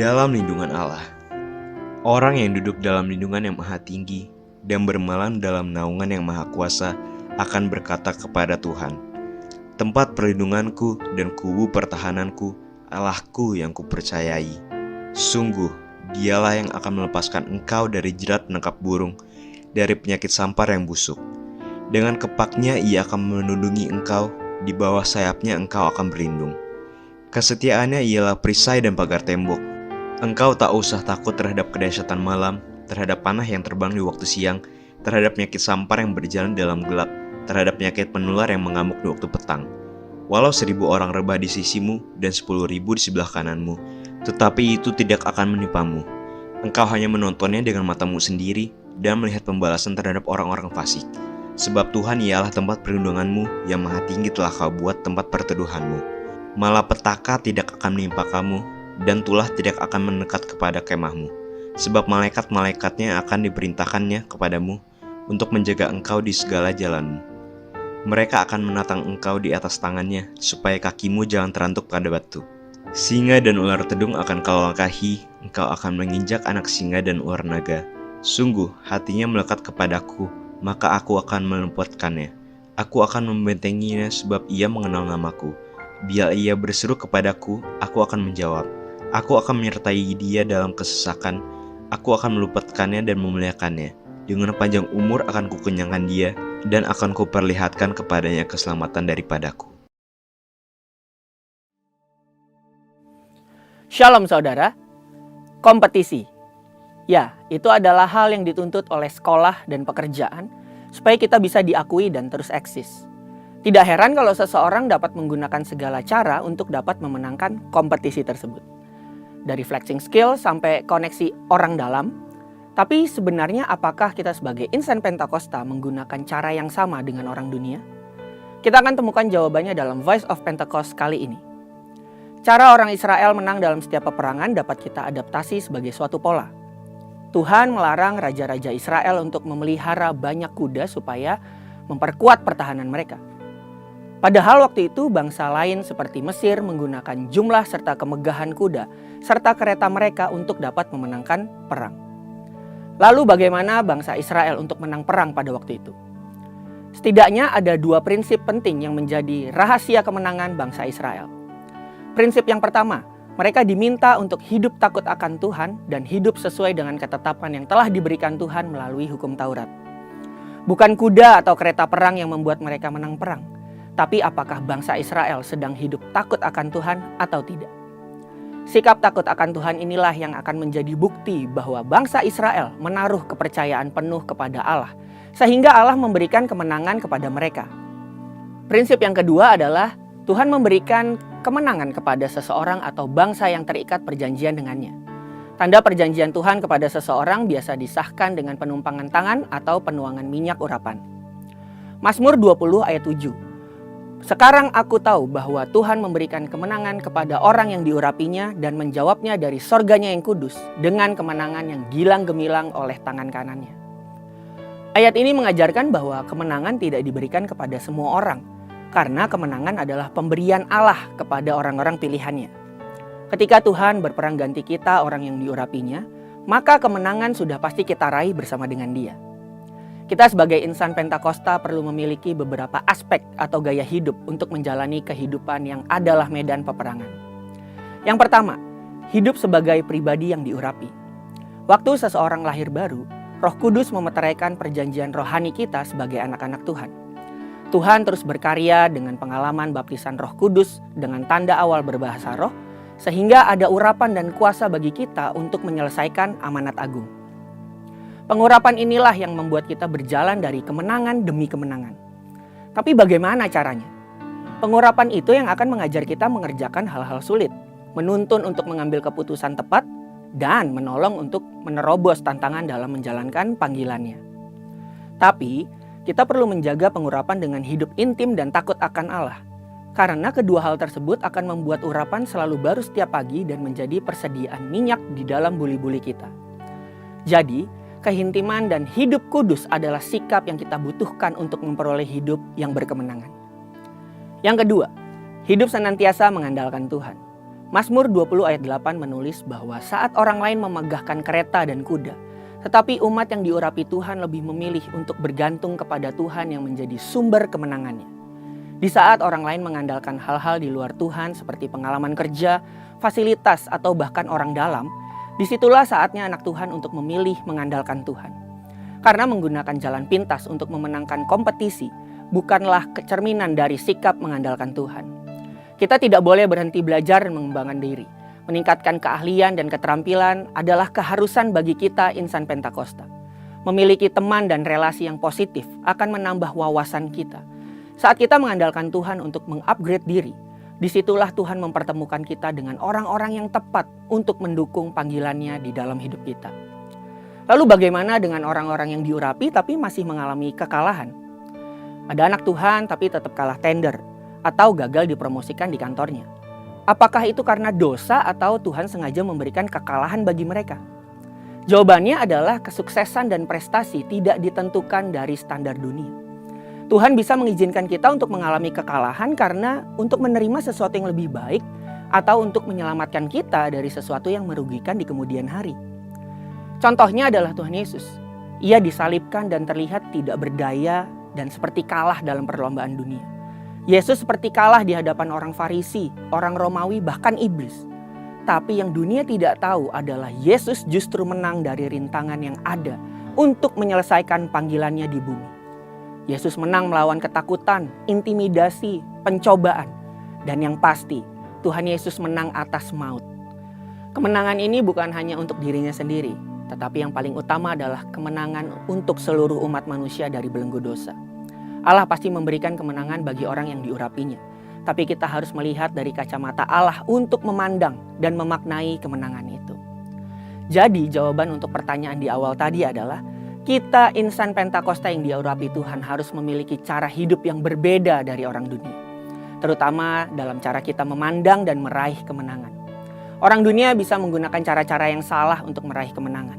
dalam lindungan Allah. Orang yang duduk dalam lindungan yang maha tinggi dan bermalam dalam naungan yang maha kuasa akan berkata kepada Tuhan, tempat perlindunganku dan kubu pertahananku, Allahku yang kupercayai. Sungguh, dialah yang akan melepaskan engkau dari jerat penangkap burung, dari penyakit sampar yang busuk. Dengan kepaknya ia akan melindungi engkau, di bawah sayapnya engkau akan berlindung. Kesetiaannya ialah perisai dan pagar tembok. Engkau tak usah takut terhadap kedahsyatan malam, terhadap panah yang terbang di waktu siang, terhadap penyakit sampar yang berjalan dalam gelap, terhadap penyakit penular yang mengamuk di waktu petang. Walau 1.000 orang rebah di sisimu dan 10.000 di sebelah kananmu, tetapi itu tidak akan menimpamu. Engkau hanya menontonnya dengan matamu sendiri dan melihat pembalasan terhadap orang-orang fasik. Sebab Tuhan ialah tempat perlindunganmu, yang maha tinggi telah kau buat tempat perteduhanmu. Malapetaka tidak akan menimpa kamu, dan tulah tidak akan mendekat kepada kemahmu. Sebab malaikat-malaikatnya akan diperintahkannya kepadamu untuk menjaga engkau di segala jalanmu. Mereka akan menatang engkau di atas tangannya, supaya kakimu jangan terantuk pada batu. Singa dan ular tedung akan kau langkahi, engkau akan menginjak anak singa dan ular naga. Sungguh, hatinya melekat kepadaku, maka aku akan meluputkannya. Aku akan membentenginya sebab ia mengenal namaku. Bila ia berseru kepadaku, aku akan menjawab. Aku akan menyertai dia dalam kesesakan. Aku akan meluputkannya dan memuliakannya. Dengan panjang umur akan kukenyangkan dia, dan akan kuperlihatkan kepadanya keselamatan daripadaku. Shalom saudara, kompetisi. Ya, itu adalah hal yang dituntut oleh sekolah dan pekerjaan supaya kita bisa diakui dan terus eksis. Tidak heran kalau seseorang dapat menggunakan segala cara untuk dapat memenangkan kompetisi tersebut. Dari flexing skill sampai koneksi orang dalam. Tapi sebenarnya apakah kita sebagai insan Pentakosta menggunakan cara yang sama dengan orang dunia? Kita akan temukan jawabannya dalam Voice of Pentecost kali ini. Cara orang Israel menang dalam setiap peperangan dapat kita adaptasi sebagai suatu pola. Tuhan melarang raja-raja Israel untuk memelihara banyak kuda supaya memperkuat pertahanan mereka. Padahal waktu itu bangsa lain seperti Mesir menggunakan jumlah serta kemegahan kuda serta kereta mereka untuk dapat memenangkan perang. Lalu bagaimana bangsa Israel untuk menang perang pada waktu itu? Setidaknya ada 2 prinsip penting yang menjadi rahasia kemenangan bangsa Israel. Prinsip yang pertama, mereka diminta untuk hidup takut akan Tuhan dan hidup sesuai dengan ketetapan yang telah diberikan Tuhan melalui hukum Taurat. Bukan kuda atau kereta perang yang membuat mereka menang perang, tapi apakah bangsa Israel sedang hidup takut akan Tuhan atau tidak? Sikap takut akan Tuhan inilah yang akan menjadi bukti bahwa bangsa Israel menaruh kepercayaan penuh kepada Allah, sehingga Allah memberikan kemenangan kepada mereka. Prinsip yang kedua adalah Tuhan memberikan kemenangan kepada seseorang atau bangsa yang terikat perjanjian dengannya. Tanda perjanjian Tuhan kepada seseorang biasa disahkan dengan penumpangan tangan atau penuangan minyak urapan. Mazmur 20 ayat 7. Sekarang aku tahu bahwa Tuhan memberikan kemenangan kepada orang yang diurapinya dan menjawabnya dari sorganya yang kudus dengan kemenangan yang gilang gemilang oleh tangan kanannya. Ayat ini mengajarkan bahwa kemenangan tidak diberikan kepada semua orang, karena kemenangan adalah pemberian Allah kepada orang-orang pilihannya. Ketika Tuhan berperang ganti kita orang yang diurapinya, maka kemenangan sudah pasti kita raih bersama dengan Dia. Kita sebagai insan Pentakosta perlu memiliki beberapa aspek atau gaya hidup untuk menjalani kehidupan yang adalah medan peperangan. Yang pertama, hidup sebagai pribadi yang diurapi. Waktu seseorang lahir baru, Roh Kudus memeteraikan perjanjian rohani kita sebagai anak-anak Tuhan. Tuhan terus berkarya dengan pengalaman baptisan Roh Kudus dengan tanda awal berbahasa roh, sehingga ada urapan dan kuasa bagi kita untuk menyelesaikan amanat agung. Pengurapan inilah yang membuat kita berjalan dari kemenangan demi kemenangan. Tapi bagaimana caranya? Pengurapan itu yang akan mengajar kita mengerjakan hal-hal sulit, menuntun untuk mengambil keputusan tepat, dan menolong untuk menerobos tantangan dalam menjalankan panggilannya. Tapi, kita perlu menjaga pengurapan dengan hidup intim dan takut akan Allah. Karena kedua hal tersebut akan membuat urapan selalu baru setiap pagi dan menjadi persediaan minyak di dalam buli-buli kita. Jadi, kehintiman dan hidup kudus adalah sikap yang kita butuhkan untuk memperoleh hidup yang berkemenangan. Yang kedua, hidup senantiasa mengandalkan Tuhan. Mazmur 20 ayat 8 menulis bahwa saat orang lain memegahkan kereta dan kuda, tetapi umat yang diurapi Tuhan lebih memilih untuk bergantung kepada Tuhan yang menjadi sumber kemenangannya. Di saat orang lain mengandalkan hal-hal di luar Tuhan seperti pengalaman kerja, fasilitas, atau bahkan orang dalam, disitulah saatnya anak Tuhan untuk memilih mengandalkan Tuhan. Karena menggunakan jalan pintas untuk memenangkan kompetisi bukanlah kecerminan dari sikap mengandalkan Tuhan. Kita tidak boleh berhenti belajar dan mengembangkan diri. Meningkatkan keahlian dan keterampilan adalah keharusan bagi kita insan Pentakosta. Memiliki teman dan relasi yang positif akan menambah wawasan kita. Saat kita mengandalkan Tuhan untuk mengupgrade diri, disitulah Tuhan mempertemukan kita dengan orang-orang yang tepat untuk mendukung panggilannya di dalam hidup kita. Lalu bagaimana dengan orang-orang yang diurapi tapi masih mengalami kekalahan? Ada anak Tuhan tapi tetap kalah tender atau gagal dipromosikan di kantornya. Apakah itu karena dosa atau Tuhan sengaja memberikan kekalahan bagi mereka? Jawabannya adalah kesuksesan dan prestasi tidak ditentukan dari standar dunia. Tuhan bisa mengizinkan kita untuk mengalami kekalahan karena untuk menerima sesuatu yang lebih baik atau untuk menyelamatkan kita dari sesuatu yang merugikan di kemudian hari. Contohnya adalah Tuhan Yesus. Ia disalibkan dan terlihat tidak berdaya dan seperti kalah dalam perlombaan dunia. Yesus seperti kalah di hadapan orang Farisi, orang Romawi, bahkan iblis. Tapi yang dunia tidak tahu adalah Yesus justru menang dari rintangan yang ada untuk menyelesaikan panggilannya di bumi. Yesus menang melawan ketakutan, intimidasi, pencobaan. Dan yang pasti, Tuhan Yesus menang atas maut. Kemenangan ini bukan hanya untuk dirinya sendiri, tetapi yang paling utama adalah kemenangan untuk seluruh umat manusia dari belenggu dosa. Allah pasti memberikan kemenangan bagi orang yang diurapinya. Tapi kita harus melihat dari kacamata Allah untuk memandang dan memaknai kemenangan itu. Jadi jawaban untuk pertanyaan di awal tadi adalah kita insan Pentakosta yang diurapi Tuhan harus memiliki cara hidup yang berbeda dari orang dunia. Terutama dalam cara kita memandang dan meraih kemenangan. Orang dunia bisa menggunakan cara-cara yang salah untuk meraih kemenangan.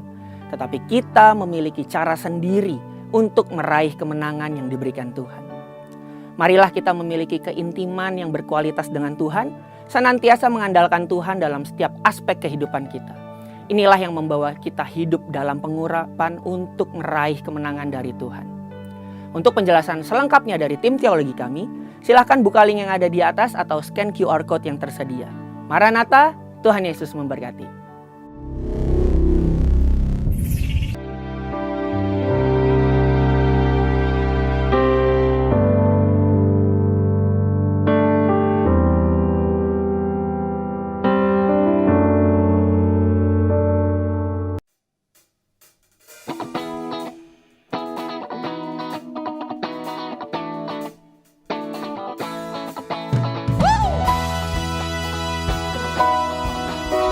Tetapi kita memiliki cara sendiri untuk meraih kemenangan yang diberikan Tuhan. Marilah kita memiliki keintiman yang berkualitas dengan Tuhan, senantiasa mengandalkan Tuhan dalam setiap aspek kehidupan kita. Inilah yang membawa kita hidup dalam pengurapan untuk meraih kemenangan dari Tuhan. Untuk penjelasan selengkapnya dari tim teologi kami, silakan buka link yang ada di atas atau scan QR Code yang tersedia. Maranatha, Tuhan Yesus memberkati.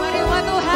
Mari umat Tuhan.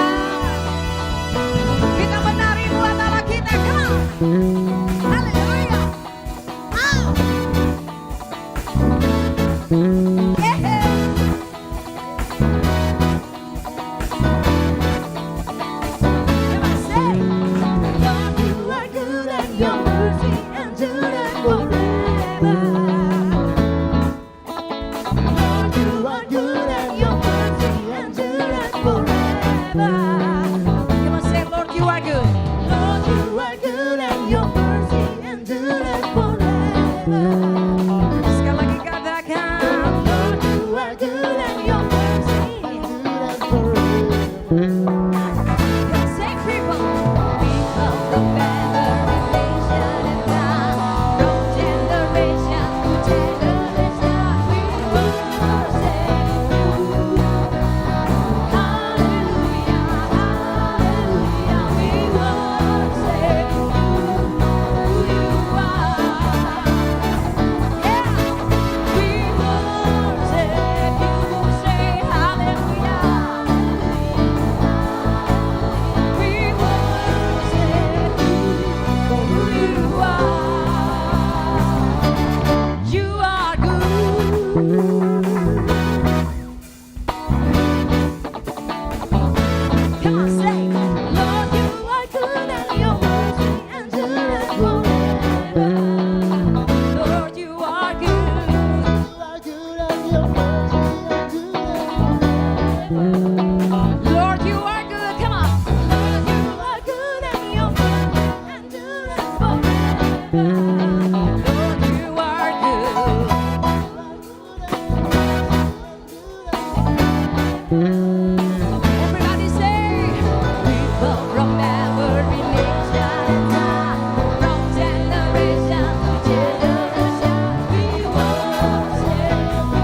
Everybody say, people from every nation and tongue, from generation to generation, we worship you.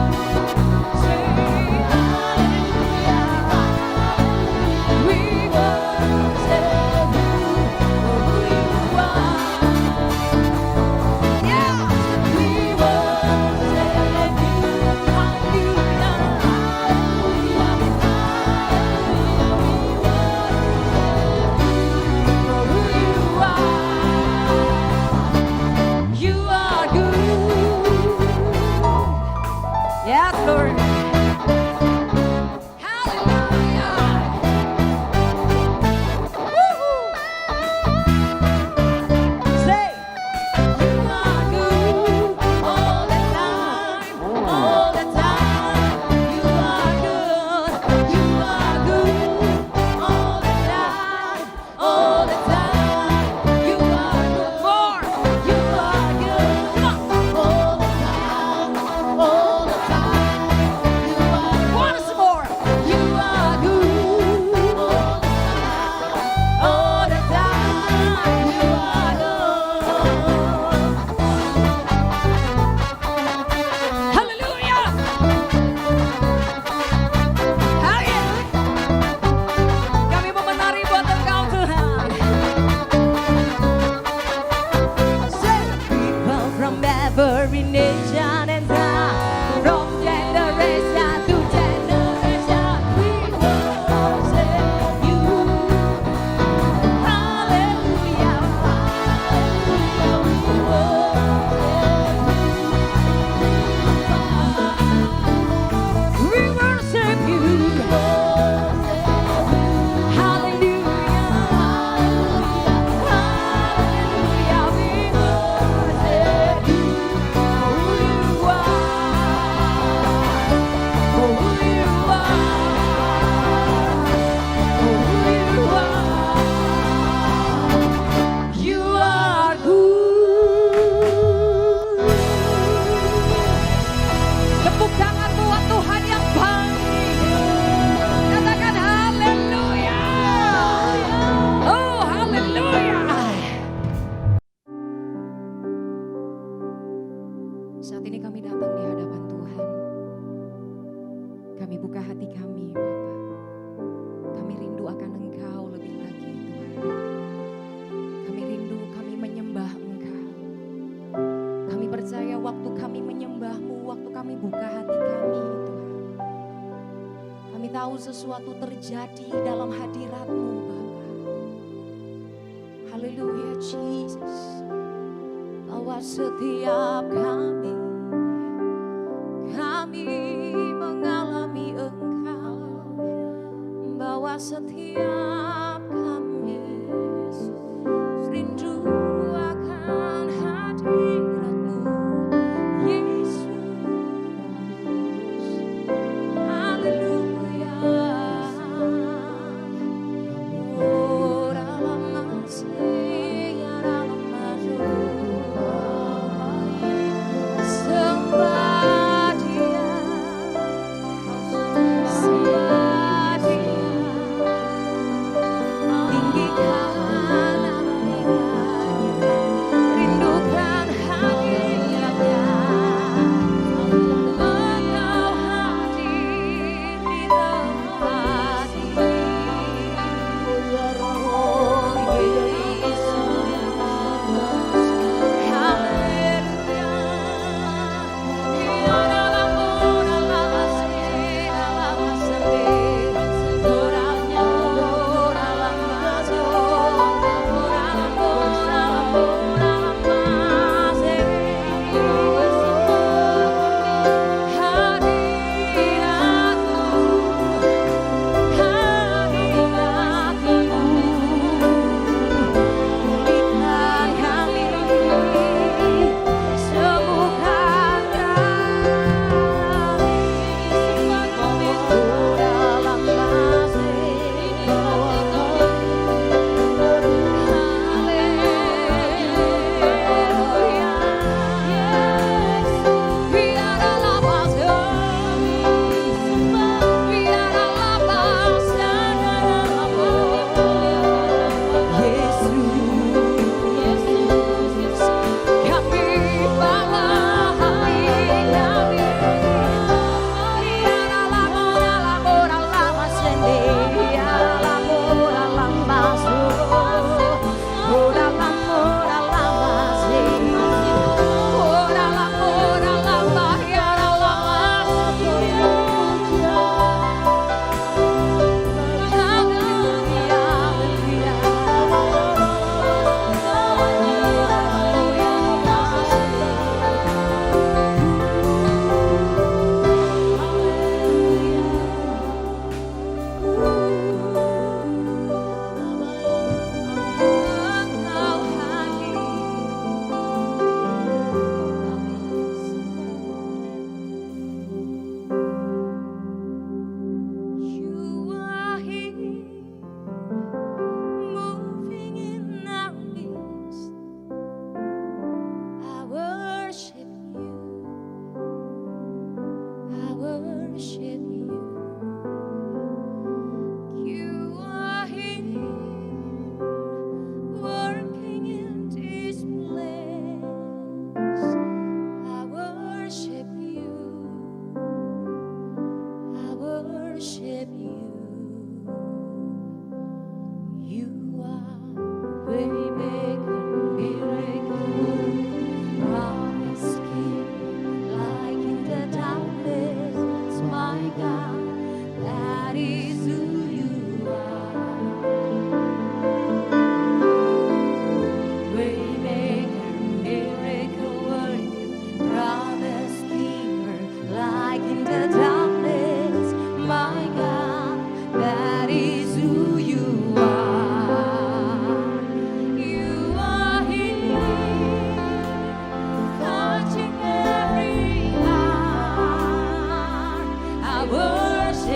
Say hallelujah. We worship you for who you are. Yeah, we worship you. Hallelujah. You are good. Yes, Lord. Hallelujah. Woo-hoo. Say, you are good all the time, all the time. You are good. You are good all the time, all the time. You are good. More. You are good. Come on. All the time, all the time. You are once more. You are good all the time. You are good. Hallelujah. Amin. Kami memenari buat Engkau Tuhan. Say, people from every nation and tongue, from generation to generation, we worship you. Hallelujah, hallelujah, we worship you. Hallelujah, hallelujah, we worship you. For who you are, for who you are, for who you are. You are good. Tepuk tangan buat Tuhan yang baik. Katakan haleluya. Oh, haleluya. Saat ini kami datang di hadapan Tuhan. Kami buka hati kami, Bapa. Kami rindu akan Engkau lebih lagi, Tuhan. Kami rindu, kami menyembah Engkau. Kami percaya waktu kami menyembah-Mu, waktu kami buka hati kami, Tuhan. Kami tahu sesuatu terjadi dalam hadirat-Mu, Bapa. Haleluya, Jesus. Bahwa setiap kami mengalami Engkau. Bahwa setiap kami rindu akan hadirat-Mu, Yesus. Haleluya. Oh, dalam masih dalam maju. Sembah Dia, sembah Dia.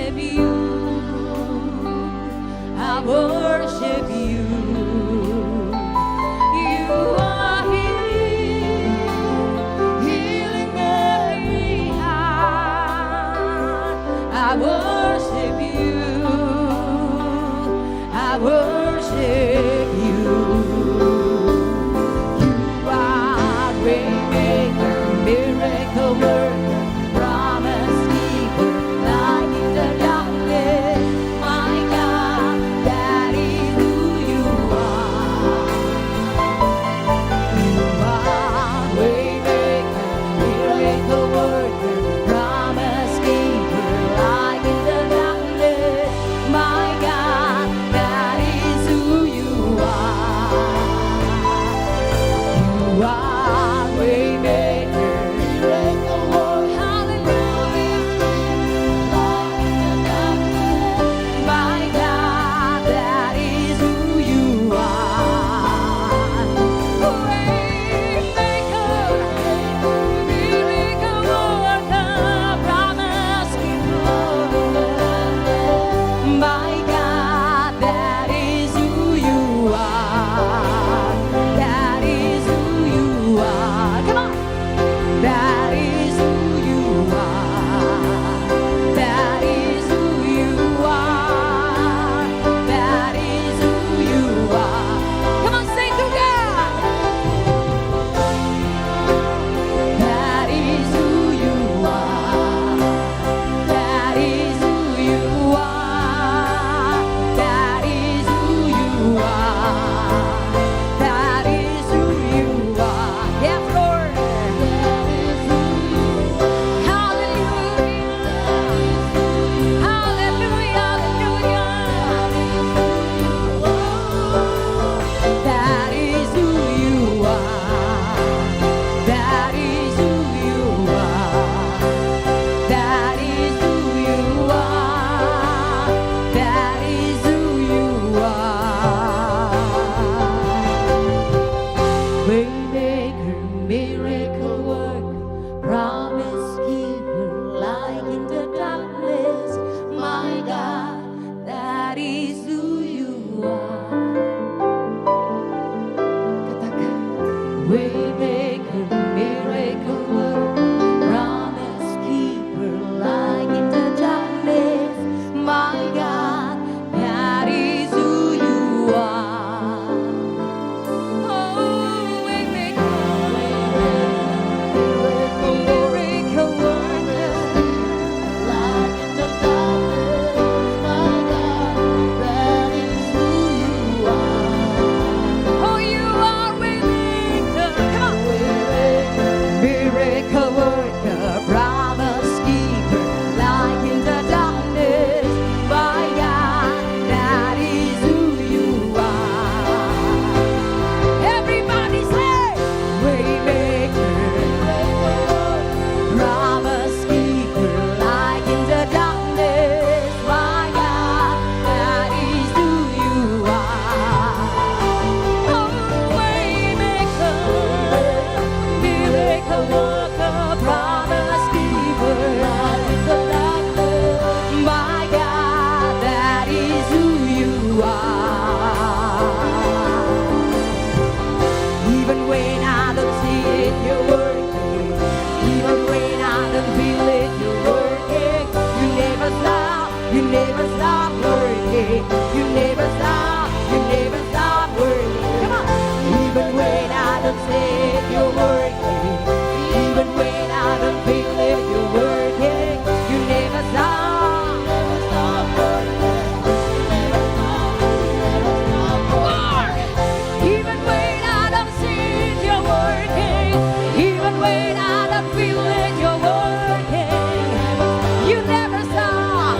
worship you. I worship you. You are here, healing every heart. I worship you. I worship you. You are waymaker, miracle worker, promise keeper, light in the darkness. My God, that is who you are. You are waymaker, miracle worker, promise keeper, light in the darkness. My God, that is who you are. You are waymaker, miracle worker, hallelujah. My God, that is who you are. Waymaker, miracle worker, promise keeper. My God, that is who you are. That is who you are. Come on. That is who you are. That is who you are. That is who you are. Come on, sing to God. That is who you are. That is who you are. That is who you are. That is who you are. Yes, Lord. That is who you are. Hallelujah. Hallelujah. Hallelujah. That is who you are. That is who you are. That is who you are. That is who you are. Waymaker, miracle worker, promise keeper, light in the darkness. My God, that is who you are. Katakan. Waymaker, miracle worker, promise keeper, light in the darkness. My God, that is who you are. Oh, waymaker, miracle worker, light in the darkness. My God, that is who you are. Oh, you are waymaker. Come on. Miracle worker, promise keeper, light in the darkness. My God, that is who you are. Everybody say, waymaker, promise keeper, light in the darkness. My God, that is who you are. Oh, waymaker, miracle worker, promise keeper, light in the darkness. My God, that is who you are. Even when I don't see it, you're working. Even when I don't feel it, you're working. You never stop, you never stop working. You never stop, you never stop working. Come on. Even when I don't see it, you're working. Even when I don't feel it, you're working. You never stop, never stop working. Never stop, never stop working. Even when I don't see it, you're working. Even when I don't feel it, you're working. You never stop.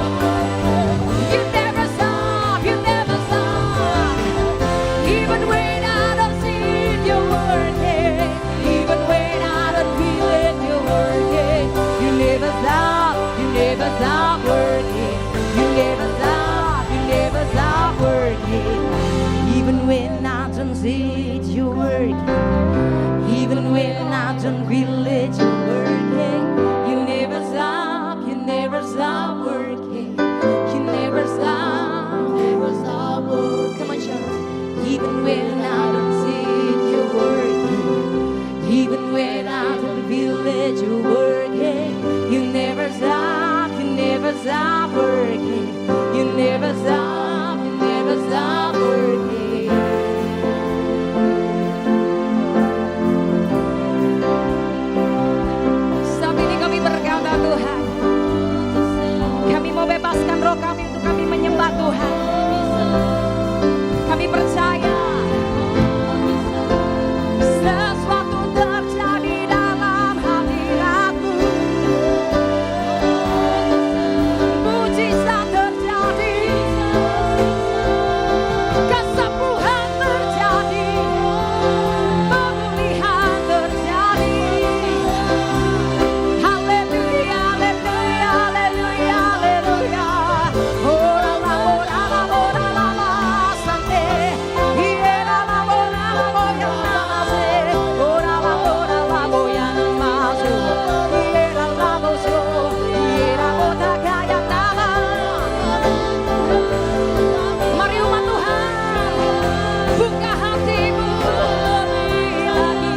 You never stop. You never stop. Even when I don't see it, you're working. Even when I don't feel it, you're working. You never stop. You never stop working. You never stop. You never stop working. Even when I don't see it, you're working. Even when I don't feel it, you're working. You never stop working. roh kami untuk kami menyembah Tuhan. Kami percaya sesuatu terjadi dalam hadirat-Mu. Mujizat terjadi, kesembuhan terjadi, pemulihan terjadi. Haleluya, haleluya, haleluya, haleluya. Ora la, ora la, ora la, la, sante. Iera la, ora la, boya namase. Ora la, boya namase. Iera la, boso. Iera bota kaya nama. Mari umat Tuhan, buka hatimu lebih lagi,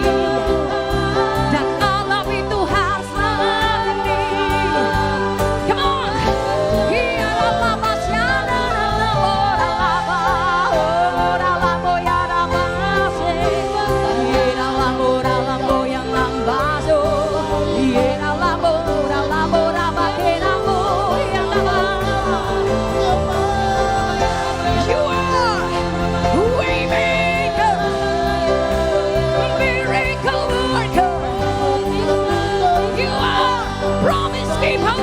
dan alami Tuhan saat ini. Come on, iya la masyana la ora laba, ora labo ya ramase, iya la ora labo yang lambazo, iya la ora labo rabakena mo yang laba. You are waymaker, miracle worker. You are promise keeper,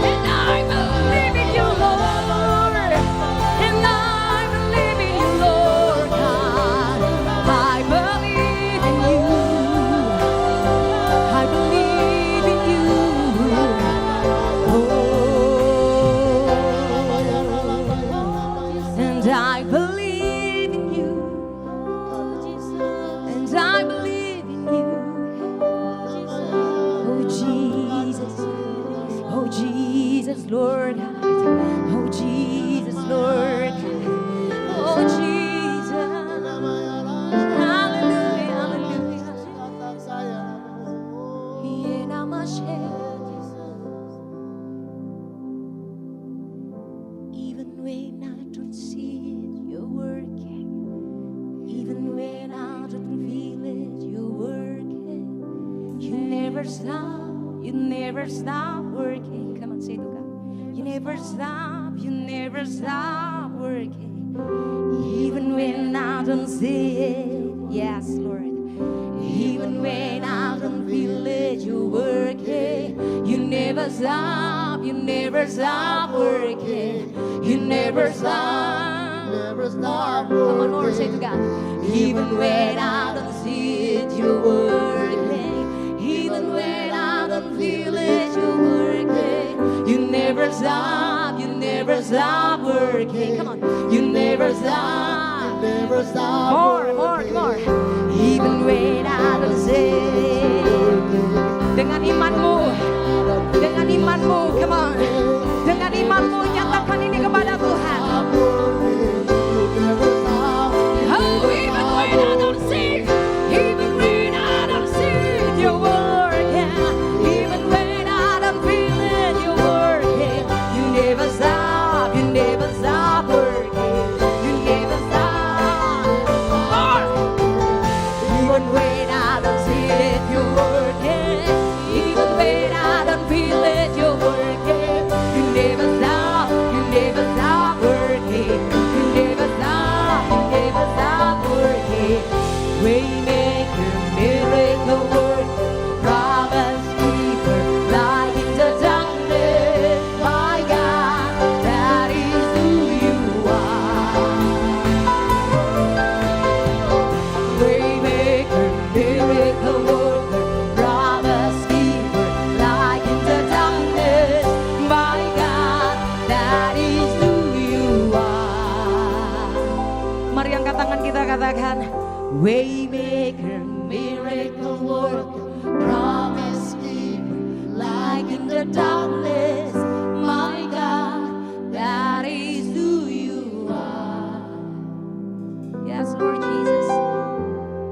and I believe in you, Lord. And I believe in you, Lord God. I believe in you. I believe in you. And I believe in you. And I believe in you. Oh Jesus. Oh Jesus, Lord God. Oh Jesus, Lord God. Oh Jesus. Hallelujah, hallelujah. Even when I don't see it, you're working. Even when I don't feel it, you're working. You never stop working. Come on, say to God. You never stop working. Even when I don't see it, yes, Lord. Even when I don't feel it, you're working. You never stop working. You never stop. Come on, Lord, say to God. Even when I don't see it, you're working. Even when I don't feel it, you're working. You never stop working. Come on, you never stop. More, come on. Even when I don't see it. Dengan imanmu, come on. Dengan imanmu, nyatakan ini kepada Tuhan. Oh, even when I don't see, you're working. Even when I don't feel it, you're working. You never stop working. You never stop. More. Even when I don't see it, you're working. Even when I don't feel it, you're working. You never stop working. You never stop working. Waymaker, miracle worker, promise keeper, light in the darkness. My God, that is who you are. Waymaker, miracle worker, promise keeper, light in the darkness. My God, that is who you are. Mari angkat tangan kita, katakan Waymaker, miracle worker, promise keeper, light in the darkness. My God, that is who you are. Yes, Lord Jesus.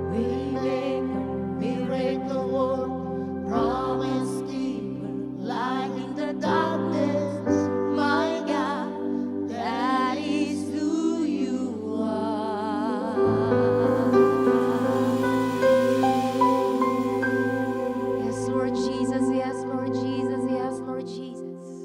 Waymaker, miracle worker, promise keeper, light in the darkness. My God, that is who you are. Yes, Lord Jesus. Yes, Lord Jesus. Yes, Lord Jesus.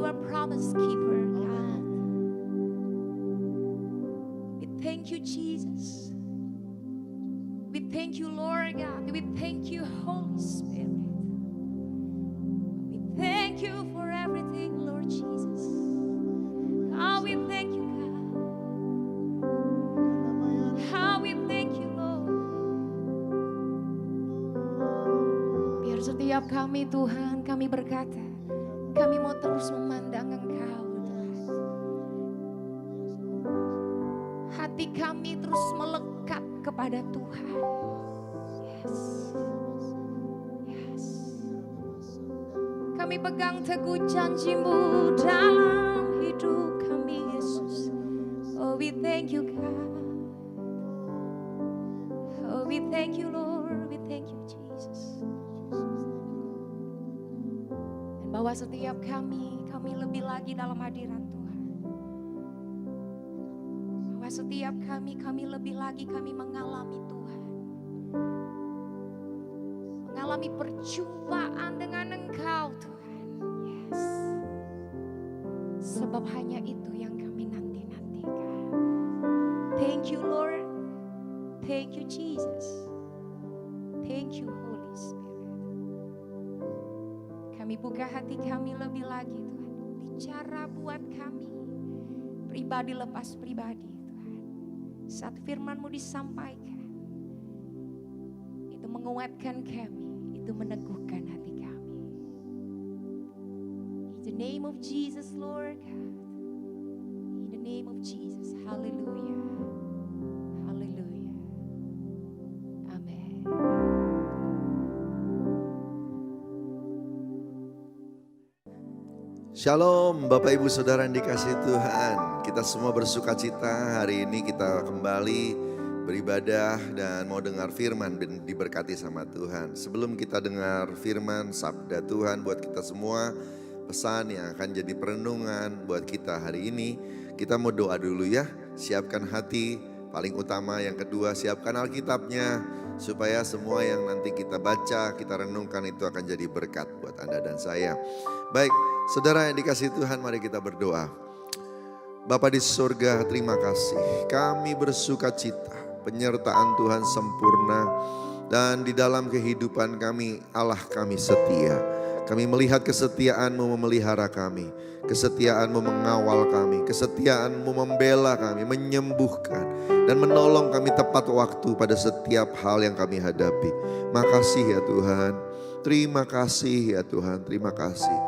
are promise keeper, God. We thank you, Jesus. We thank you, Lord God. We thank you, Holy Spirit. We thank you for everything, Lord Jesus. How we thank you, God. How we thank you, Lord. Biar setiap kami, Tuhan, kami berkata, kami mau terus memandang Engkau, Tuhan. Hati kami terus melekat kepada Tuhan. Yes. Yes. Kami pegang teguh janji-Mu dalam hidup kami, Yesus. Oh, we thank you, God. Oh, we thank you, Lord. We thank you, Jesus. Dan bahwa setiap kami lebih lagi dalam hadirat Tuhan. Bahwa setiap kami lebih lagi kami mengalami Tuhan. Mengalami perjumpaan dengan Engkau, Tuhan. Yes. Sebab hanya itu yang kami nanti-nantikan. Thank you, Lord. Thank you, Jesus. Thank you, Holy Spirit. Kami buka hati kami lebih lagi, Tuhan. Bicara buat kami. Pribadi lepas pribadi, Tuhan. Saat firman-Mu disampaikan, itu menguatkan kami, itu meneguhkan hati kami. In the name of Jesus, Lord God. In the name of Jesus. Hallelujah. Hallelujah. Amen. Shalom Bapak Ibu Saudara yang dikasihi Tuhan. Kita semua bersuka cita hari ini kita kembali beribadah dan mau dengar firman dan diberkati sama Tuhan. Sebelum kita dengar firman sabda Tuhan buat kita semua, pesan yang akan jadi perenungan buat kita hari ini, kita mau doa dulu ya. Siapkan hati, paling utama yang kedua siapkan Alkitabnya, supaya semua yang nanti kita baca, kita renungkan itu akan jadi berkat buat Anda dan saya. Baik, saudara yang dikasihi Tuhan, mari kita berdoa. Bapa di surga, terima kasih. Kami bersuka cita, penyertaan Tuhan sempurna. Dan di dalam kehidupan kami, Allah kami setia. Kami melihat kesetiaan-Mu memelihara kami. Kesetiaan-Mu mengawal kami. Kesetiaan-Mu membela kami, menyembuhkan. Dan menolong kami tepat waktu pada setiap hal yang kami hadapi. Makasih ya Tuhan. Terima kasih ya Tuhan, terima kasih.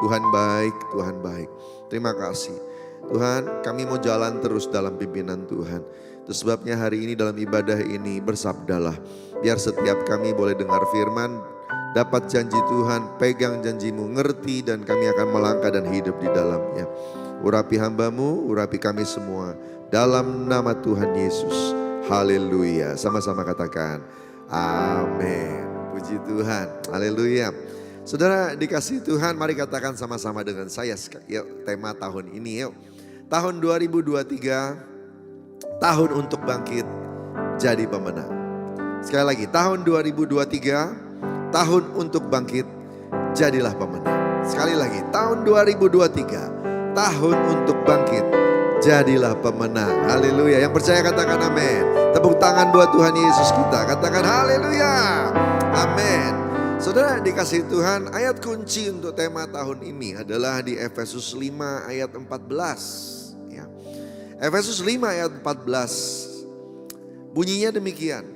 Tuhan baik, Tuhan baik. Terima kasih. Tuhan, kami mau jalan terus dalam pimpinan Tuhan. Itu sebabnya hari ini dalam ibadah ini bersabdalah. Biar setiap kami boleh dengar firman, dapat janji Tuhan, pegang janji-Mu, ngerti dan kami akan melangkah dan hidup di dalamnya. Urapi hamba-Mu, urapi kami semua. Dalam nama Tuhan Yesus. Haleluya. Sama-sama katakan amin. Puji Tuhan. Haleluya. Saudara dikasih Tuhan, mari katakan sama-sama dengan saya. Yuk, tema tahun ini yuk. Tahun 2023, tahun untuk bangkit jadi pemenang. Sekali lagi, tahun 2023, tahun untuk bangkit jadilah pemenang. Sekali lagi, tahun 2023, tahun untuk bangkit jadilah pemenang. Haleluya. Yang percaya katakan amin. Tepuk tangan buat Tuhan Yesus kita. Katakan haleluya. Amin. Saudara dikasih Tuhan, ayat kunci untuk tema tahun ini adalah di Efesus 5 ayat 14. Ya. Efesus 5 ayat 14. Bunyinya demikian.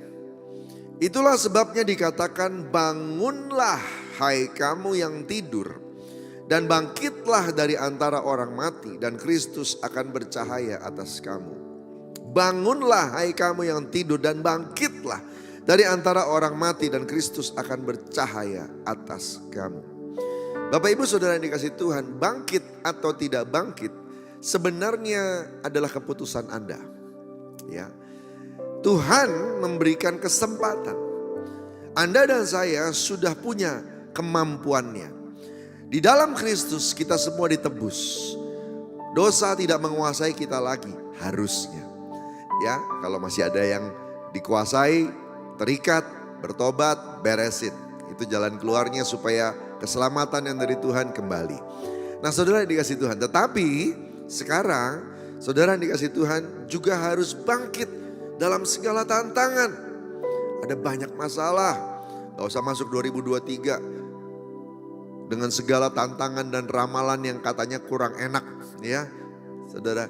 Itulah sebabnya dikatakan bangunlah hai kamu yang tidur. Dan bangkitlah dari antara orang mati dan Kristus akan bercahaya atas kamu. Bangunlah hai kamu yang tidur dan bangkitlah dari antara orang mati dan Kristus akan bercahaya atas kamu. Bapak Ibu Saudara yang dikasihi Tuhan, bangkit atau tidak bangkit sebenarnya adalah keputusan Anda. Ya. Tuhan memberikan kesempatan. Anda dan saya sudah punya kemampuannya. Di dalam Kristus kita semua ditebus. Dosa tidak menguasai kita lagi, harusnya. Ya, kalau masih ada yang dikuasai, terikat, bertobat, beresin. Itu jalan keluarnya supaya keselamatan yang dari Tuhan kembali. Nah saudara yang dikasih Tuhan, tetapi sekarang saudara yang dikasih Tuhan juga harus bangkit dalam segala tantangan. Ada banyak masalah, gak usah masuk 2023 dengan segala tantangan dan ramalan yang katanya kurang enak ya. Saudara,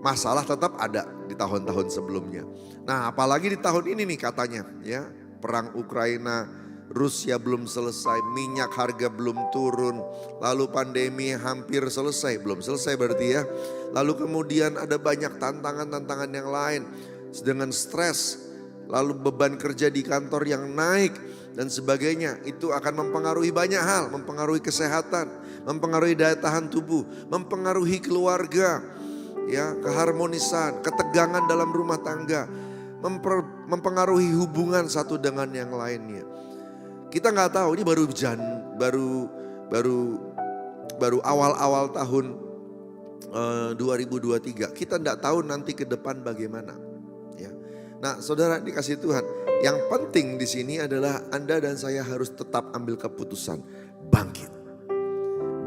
masalah tetap ada di tahun-tahun sebelumnya. Nah apalagi di tahun ini nih katanya ya, perang Ukraina, Rusia belum selesai, minyak harga belum turun, lalu pandemi hampir selesai, belum selesai berarti ya. Lalu kemudian ada banyak tantangan-tantangan yang lain dengan stres, lalu beban kerja di kantor yang naik dan sebagainya. Itu akan mempengaruhi banyak hal, mempengaruhi kesehatan, mempengaruhi daya tahan tubuh, mempengaruhi keluarga, ya, keharmonisan, ketegangan dalam rumah tangga, mempengaruhi hubungan satu dengan yang lainnya. Kita nggak tahu, ini baru awal-awal tahun 2023. Kita nggak tahu nanti ke depan bagaimana. Ya. Nah, saudara dikasih Tuhan, yang penting di sini adalah Anda dan saya harus tetap ambil keputusan, bangkit,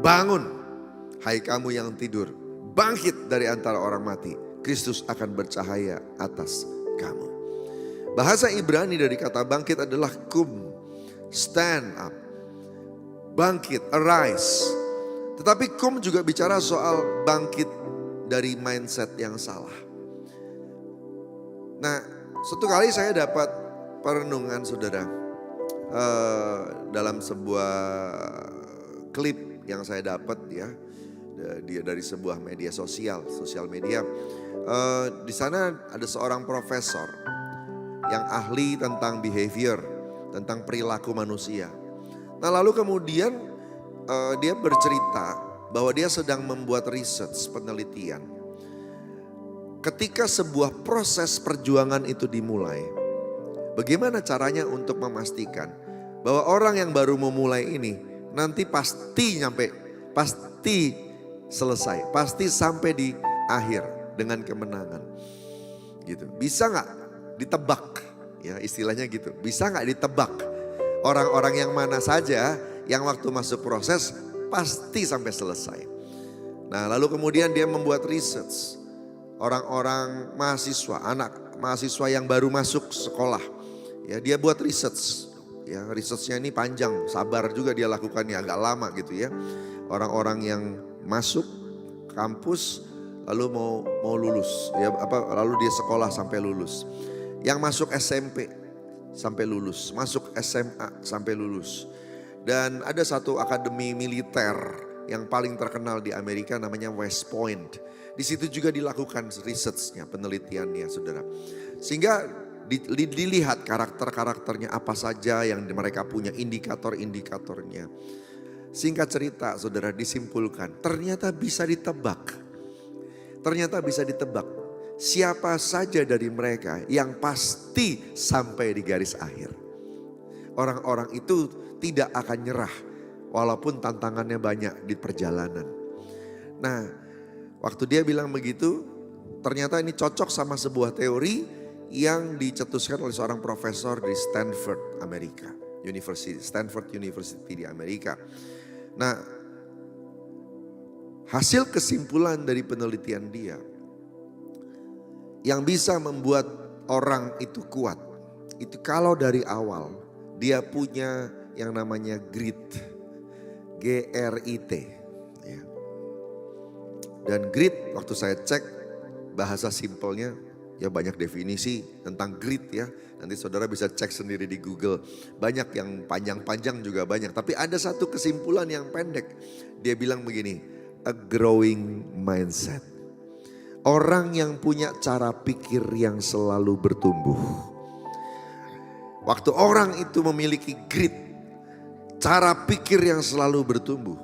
bangun, hai kamu yang tidur, bangkit dari antara orang mati. Kristus akan bercahaya atas kamu. Bahasa Ibrani dari kata bangkit adalah kum. Stand up, bangkit, arise. Tetapi kum juga bicara soal bangkit dari mindset yang salah. Nah, suatu kali saya dapat perenungan saudara dalam sebuah klip yang saya dapat ya, dia dari sebuah media sosial media. Di sana ada seorang profesor yang ahli tentang behavior, tentang perilaku manusia. Nah lalu kemudian dia bercerita bahwa dia sedang membuat research, penelitian. Ketika sebuah proses perjuangan itu dimulai, bagaimana caranya untuk memastikan bahwa orang yang baru memulai ini nanti pasti selesai, pasti sampai di akhir dengan kemenangan. Gitu. Bisa nggak ditebak? Ya istilahnya gitu, bisa gak ditebak orang-orang yang mana saja yang waktu masuk proses pasti sampai selesai. Nah lalu kemudian dia membuat research, orang-orang mahasiswa, anak mahasiswa yang baru masuk sekolah. Ya dia buat research, ya researchnya ini panjang, sabar juga dia lakukannya, agak lama gitu ya. Orang-orang yang masuk kampus lalu mau lulus, ya lalu dia sekolah sampai lulus. Yang masuk SMP sampai lulus, masuk SMA sampai lulus. Dan ada satu akademi militer yang paling terkenal di Amerika namanya West Point. Di situ juga dilakukan researchnya, penelitiannya saudara. Sehingga dilihat karakter-karakternya apa saja yang mereka punya, indikator-indikatornya. Singkat cerita saudara, disimpulkan ternyata bisa ditebak. Ternyata bisa ditebak. Siapa saja dari mereka yang pasti sampai di garis akhir. Orang-orang itu tidak akan nyerah walaupun tantangannya banyak di perjalanan. Nah, waktu dia bilang begitu, ternyata ini cocok sama sebuah teori yang dicetuskan oleh seorang profesor di Stanford, Amerika. Stanford University di Amerika. Nah, hasil kesimpulan dari penelitian dia, yang bisa membuat orang itu kuat, itu kalau dari awal dia punya yang namanya grit, G-R-I-T. Ya. Dan grit waktu saya cek bahasa simpelnya, ya banyak definisi tentang grit ya. Nanti saudara bisa cek sendiri di Google. Banyak yang panjang-panjang juga banyak. Tapi ada satu kesimpulan yang pendek. Dia bilang begini, a growing mindset. Orang yang punya cara pikir yang selalu bertumbuh. Waktu orang itu memiliki grit, cara pikir yang selalu bertumbuh,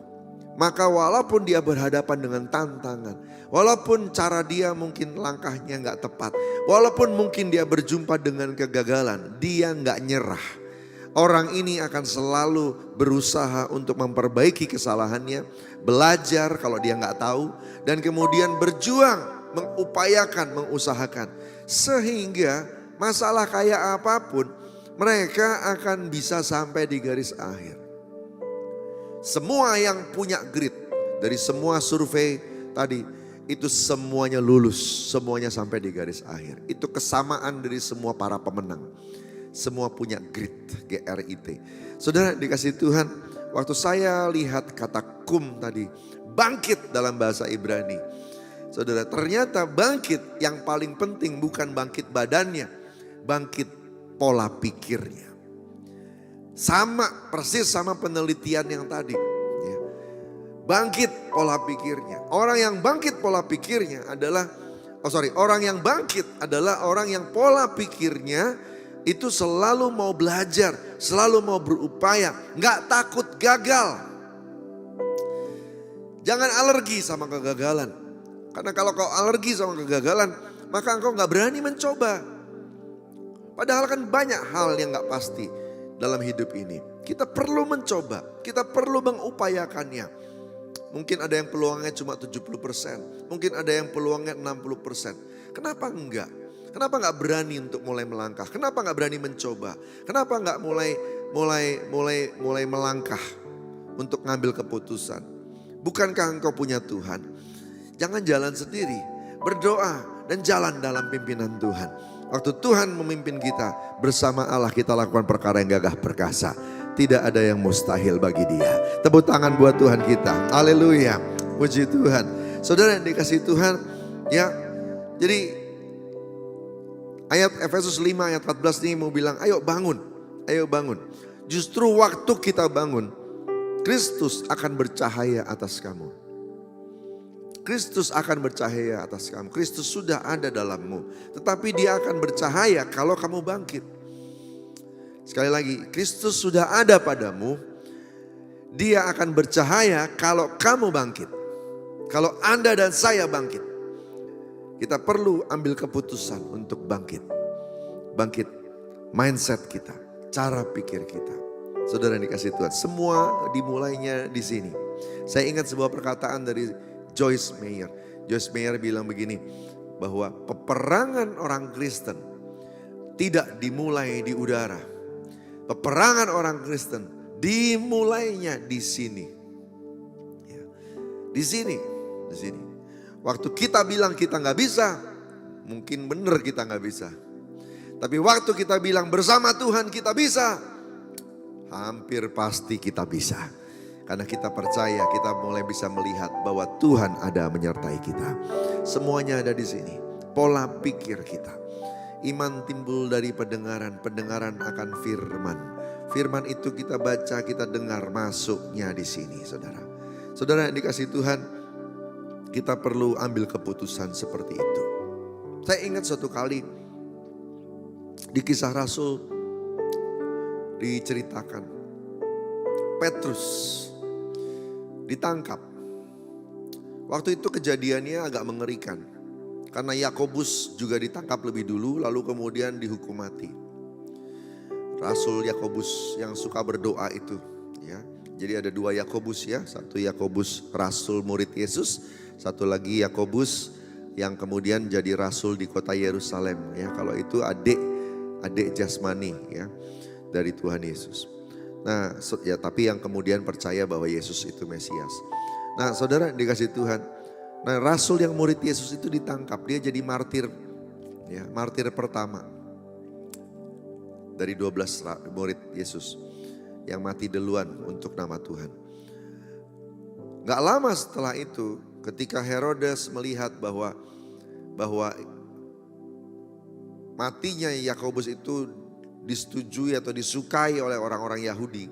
maka walaupun dia berhadapan dengan tantangan, walaupun cara dia mungkin langkahnya gak tepat, walaupun mungkin dia berjumpa dengan kegagalan, dia gak nyerah. Orang ini akan selalu berusaha untuk memperbaiki kesalahannya, belajar kalau dia gak tahu, dan kemudian berjuang, mengupayakan, mengusahakan. Sehingga masalah kayak apapun mereka akan bisa sampai di garis akhir. Semua yang punya grit, Dari semua survei tadi, itu semuanya lulus, semuanya sampai di garis akhir. Itu kesamaan dari semua para pemenang. Semua punya grit, GRIT. Saudara dikasih Tuhan, waktu saya lihat kata kum tadi, bangkit dalam bahasa Ibrani. Saudara, ternyata bangkit yang paling penting bukan bangkit badannya, bangkit pola pikirnya. Sama, persis sama penelitian yang tadi. Ya. Bangkit pola pikirnya. Orang yang bangkit pola pikirnya adalah, orang yang bangkit adalah orang yang pola pikirnya itu selalu mau belajar, selalu mau berupaya, nggak takut gagal. Jangan alergi sama kegagalan. Karena kalau kau alergi sama kegagalan, maka engkau nggak berani mencoba. Padahal kan banyak hal yang nggak pasti dalam hidup ini. Kita perlu mencoba, kita perlu mengupayakannya. Mungkin ada yang peluangnya cuma 70%, mungkin ada yang peluangnya 60%. Kenapa enggak? Kenapa nggak berani untuk mulai melangkah? Kenapa nggak berani mencoba? Kenapa nggak mulai melangkah untuk ngambil keputusan? Bukankah engkau punya Tuhan? Jangan jalan sendiri, berdoa dan jalan dalam pimpinan Tuhan. Waktu Tuhan memimpin kita, bersama Allah kita lakukan perkara yang gagah perkasa. Tidak ada yang mustahil bagi Dia. Tepuk tangan buat Tuhan kita. Haleluya. Puji Tuhan. Saudara yang dikasih Tuhan, ya. Jadi ayat Efesus 5 ayat 14 ini mau bilang, ayo bangun. Ayo bangun. Justru waktu kita bangun, Kristus akan bercahaya atas kamu. Kristus akan bercahaya atas kamu. Kristus sudah ada dalammu. Tetapi Dia akan bercahaya kalau kamu bangkit. Sekali lagi, Kristus sudah ada padamu. Dia akan bercahaya kalau kamu bangkit. Kalau Anda dan saya bangkit. Kita perlu ambil keputusan untuk bangkit. Bangkit mindset kita, cara pikir kita. Saudara yang dikasih Tuhan, semua dimulainya di sini. Saya ingat sebuah perkataan dari Joyce Meyer. Joyce Meyer bilang begini, bahwa peperangan orang Kristen tidak dimulai di udara. Peperangan orang Kristen dimulainya di sini. Ya, di sini. Waktu kita bilang kita nggak bisa, mungkin benar kita nggak bisa. Tapi waktu kita bilang bersama Tuhan kita bisa, hampir pasti kita bisa. Karena kita percaya, kita mulai bisa melihat bahwa Tuhan ada menyertai kita. Semuanya ada di sini. Pola pikir kita. Iman timbul dari pendengaran, pendengaran akan firman. Firman itu kita baca, kita dengar, masuknya di sini, saudara. Saudara yang dikasih Tuhan, kita perlu ambil keputusan seperti itu. Saya ingat suatu kali di Kisah Rasul diceritakan Petrus ditangkap. Waktu itu kejadiannya agak mengerikan. Karena Yakobus juga ditangkap lebih dulu lalu kemudian dihukum mati. Rasul Yakobus yang suka berdoa itu, ya. Jadi ada dua Yakobus, ya. Satu Yakobus rasul murid Yesus, satu lagi Yakobus yang kemudian jadi rasul di kota Yerusalem, ya. Kalau itu adik jasmani, ya, dari Tuhan Yesus. Nah, ya, tapi yang kemudian percaya bahwa Yesus itu Mesias. Nah, saudara dikasih Tuhan. Nah, rasul yang murid Yesus itu ditangkap, dia jadi martir, ya, martir pertama dari 12 murid Yesus yang mati duluan untuk nama Tuhan. Gak lama setelah itu, ketika Herodes melihat bahwa matinya Yakobus itu disetujui atau disukai oleh orang-orang Yahudi,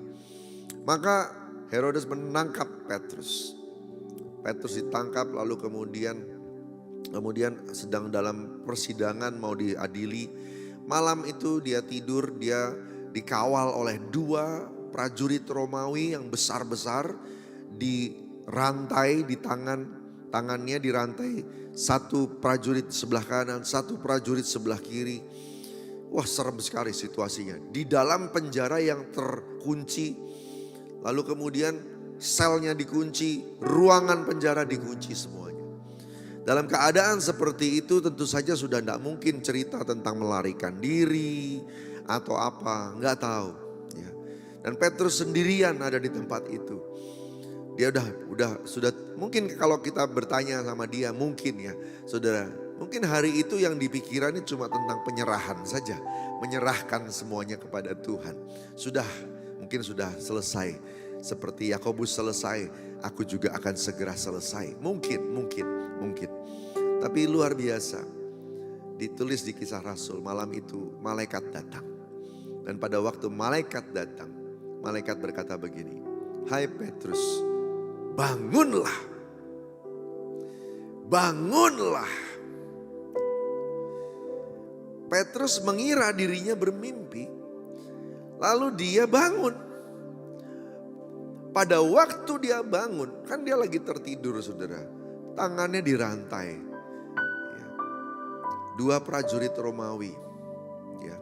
maka Herodes menangkap Petrus. Petrus ditangkap lalu kemudian sedang dalam persidangan mau diadili. Malam itu dia tidur, dia dikawal oleh 2 prajurit Romawi yang besar-besar, dirantai di tangannya dirantai, 1 prajurit sebelah kanan, 1 prajurit sebelah kiri. Wah, serem sekali situasinya. Di dalam penjara yang terkunci, lalu kemudian selnya dikunci, ruangan penjara dikunci semuanya. Dalam keadaan seperti itu tentu saja sudah tidak mungkin cerita tentang melarikan diri atau apa, nggak tahu. Ya. Dan Petrus sendirian ada di tempat itu. Dia sudah mungkin kalau kita bertanya sama dia, mungkin ya saudara, mungkin hari itu yang dipikirannya cuma tentang penyerahan saja. Menyerahkan semuanya kepada Tuhan. Mungkin sudah selesai. Seperti Yakobus selesai, aku juga akan segera selesai. Mungkin. Tapi luar biasa. Ditulis di Kisah Rasul, malam itu malaikat datang. Dan pada waktu malaikat datang, malaikat berkata begini, "Hai Petrus, bangunlah. Bangunlah." Petrus mengira dirinya bermimpi, lalu dia bangun. Pada waktu dia bangun, kan dia lagi tertidur saudara, tangannya dirantai. Ya. 2 prajurit Romawi, ya.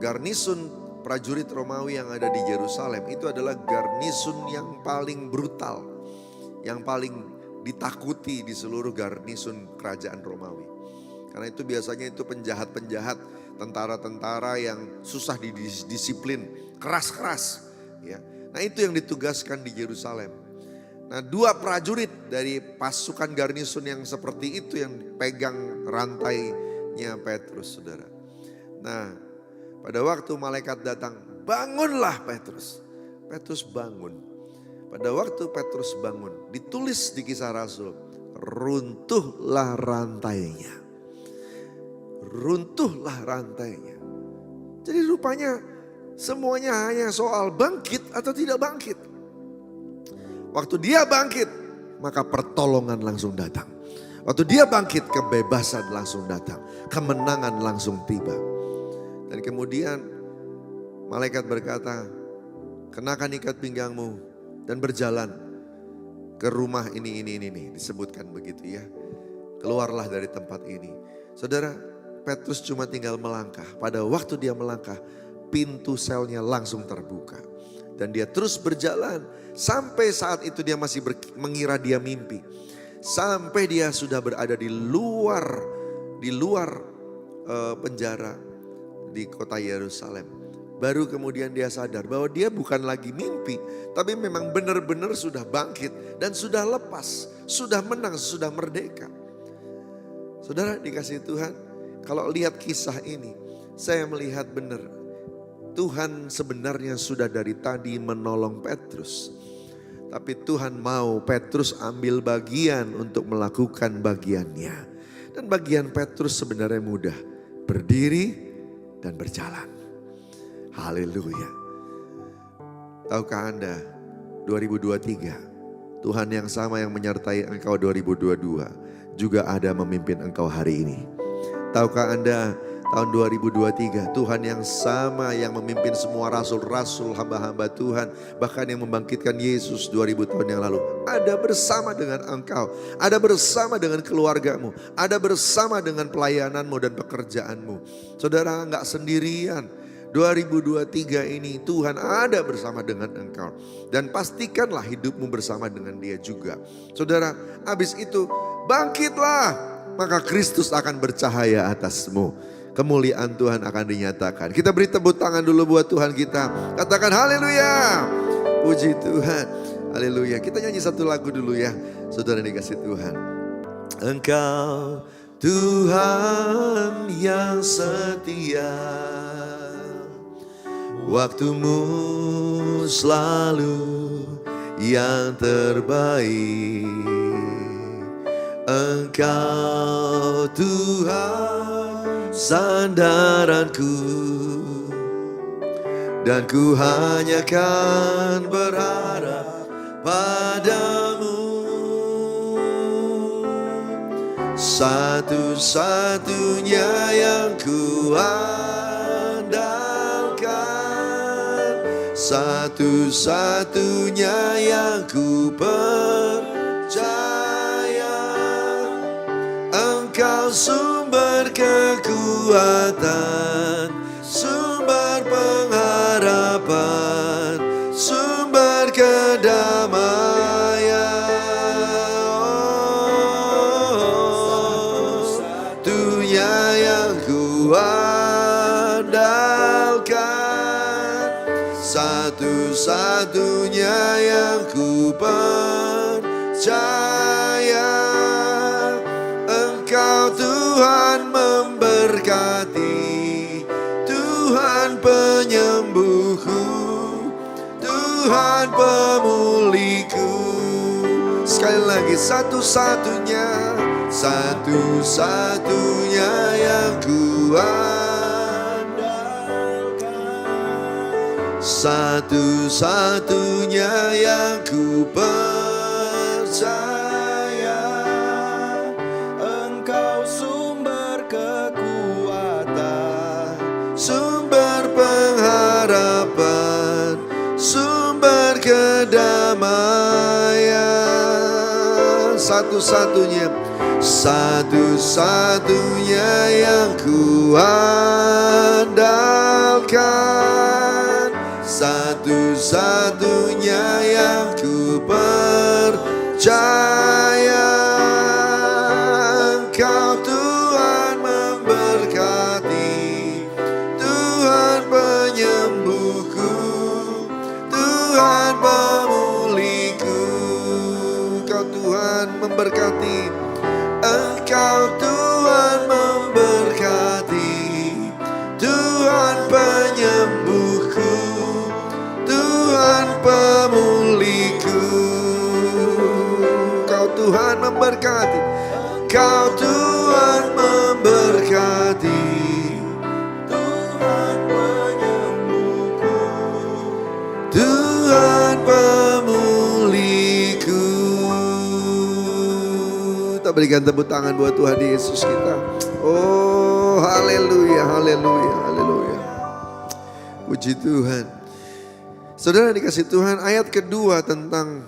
Garnisun prajurit Romawi yang ada di Yerusalem itu adalah garnisun yang paling brutal, yang paling ditakuti di seluruh garnisun kerajaan Romawi. Karena itu biasanya itu penjahat-penjahat, tentara-tentara yang susah didisiplin, keras-keras. Ya. Nah itu yang ditugaskan di Yerusalem. Nah 2 prajurit dari pasukan garnisun yang seperti itu yang pegang rantainya Petrus saudara. Nah pada waktu malaikat datang, bangunlah Petrus. Petrus bangun. Pada waktu Petrus bangun, ditulis di Kisah Rasul, runtuhlah rantainya. Runtuhlah rantainya. Jadi rupanya semuanya hanya soal bangkit atau tidak bangkit. Waktu dia bangkit, maka pertolongan langsung datang. Waktu dia bangkit, kebebasan langsung datang. Kemenangan langsung tiba. Dan kemudian malaikat berkata, kenakan ikat pinggangmu dan berjalan ke rumah ini. Disebutkan begitu ya. Keluarlah dari tempat ini. Saudara, Petrus cuma tinggal melangkah. Pada waktu dia melangkah, pintu selnya langsung terbuka. Dan dia terus berjalan. Sampai saat itu dia masih mengira dia mimpi. Sampai dia sudah berada di luar penjara di kota Yerusalem. Baru kemudian dia sadar bahwa dia bukan lagi mimpi. Tapi memang benar-benar sudah bangkit. Dan sudah lepas. Sudah menang, sudah merdeka. Saudara dikasih Tuhan. Kalau lihat kisah ini, saya melihat benar. Tuhan sebenarnya sudah dari tadi menolong Petrus. Tapi Tuhan mau Petrus ambil bagian untuk melakukan bagiannya. Dan bagian Petrus sebenarnya mudah. Berdiri dan berjalan. Haleluya. Tahukah Anda 2023 Tuhan yang sama yang menyertai engkau 2022 juga ada memimpin engkau hari ini. Tahukah Anda tahun 2023 Tuhan yang sama yang memimpin semua rasul-rasul hamba-hamba Tuhan. Bahkan yang membangkitkan Yesus 2000 tahun yang lalu. Ada bersama dengan engkau. Ada bersama dengan keluargamu. Ada bersama dengan pelayananmu dan pekerjaanmu. Saudara gak sendirian. 2023 ini Tuhan ada bersama dengan engkau. Dan pastikanlah hidupmu bersama dengan Dia juga. Saudara, habis itu bangkitlah. Maka Kristus akan bercahaya atasmu. Kemuliaan Tuhan akan dinyatakan. Kita beri tepuk tangan dulu buat Tuhan kita. Katakan haleluya. Puji Tuhan. Haleluya. Kita nyanyi satu lagu dulu ya. Saudara dikasih Tuhan. Engkau Tuhan yang setia. Waktumu selalu yang terbaik. Engkau Tuhan sandaranku. Dan ku hanya kan berharap padamu. Satu-satunya yang ku andalkan. Satu-satunya yang ku percaya. Engkau sumber kekuatan, sumber pengharapan, sumber kedamaian. Satunya yang ku andalkan, satu-satunya yang ku percaya. Engkau Tuhan memberkati, Tuhan penyembuhku, Tuhan pemulihku. Sekali lagi, satu-satunya, satu-satunya yang ku andalkan, satu-satunya yang ku percaya. Engkau sumber kekuatan, sumber pengharapan, sumber kedamaian. Satu-satunya, satu-satunya yang ku andalkan, satu-satunya yang ku percaya. Engkau Tuhan memberkati, Tuhan penyembuhku, Tuhan pemulihku. Engkau Tuhan memberkati, Engkau Tuhan memberkati, Tuhan penyembuhku, Tuhan pemulihku. Engkau Tuhan memberkati, Engkau Tuhan memberkati, Tuhan penyembuhku, Tuhan pemulihku. Kita berikan tepuk tangan buat Tuhan Yesus kita. Oh, haleluya, haleluya, haleluya. Puji Tuhan. Saudara dikasih Tuhan, ayat kedua tentang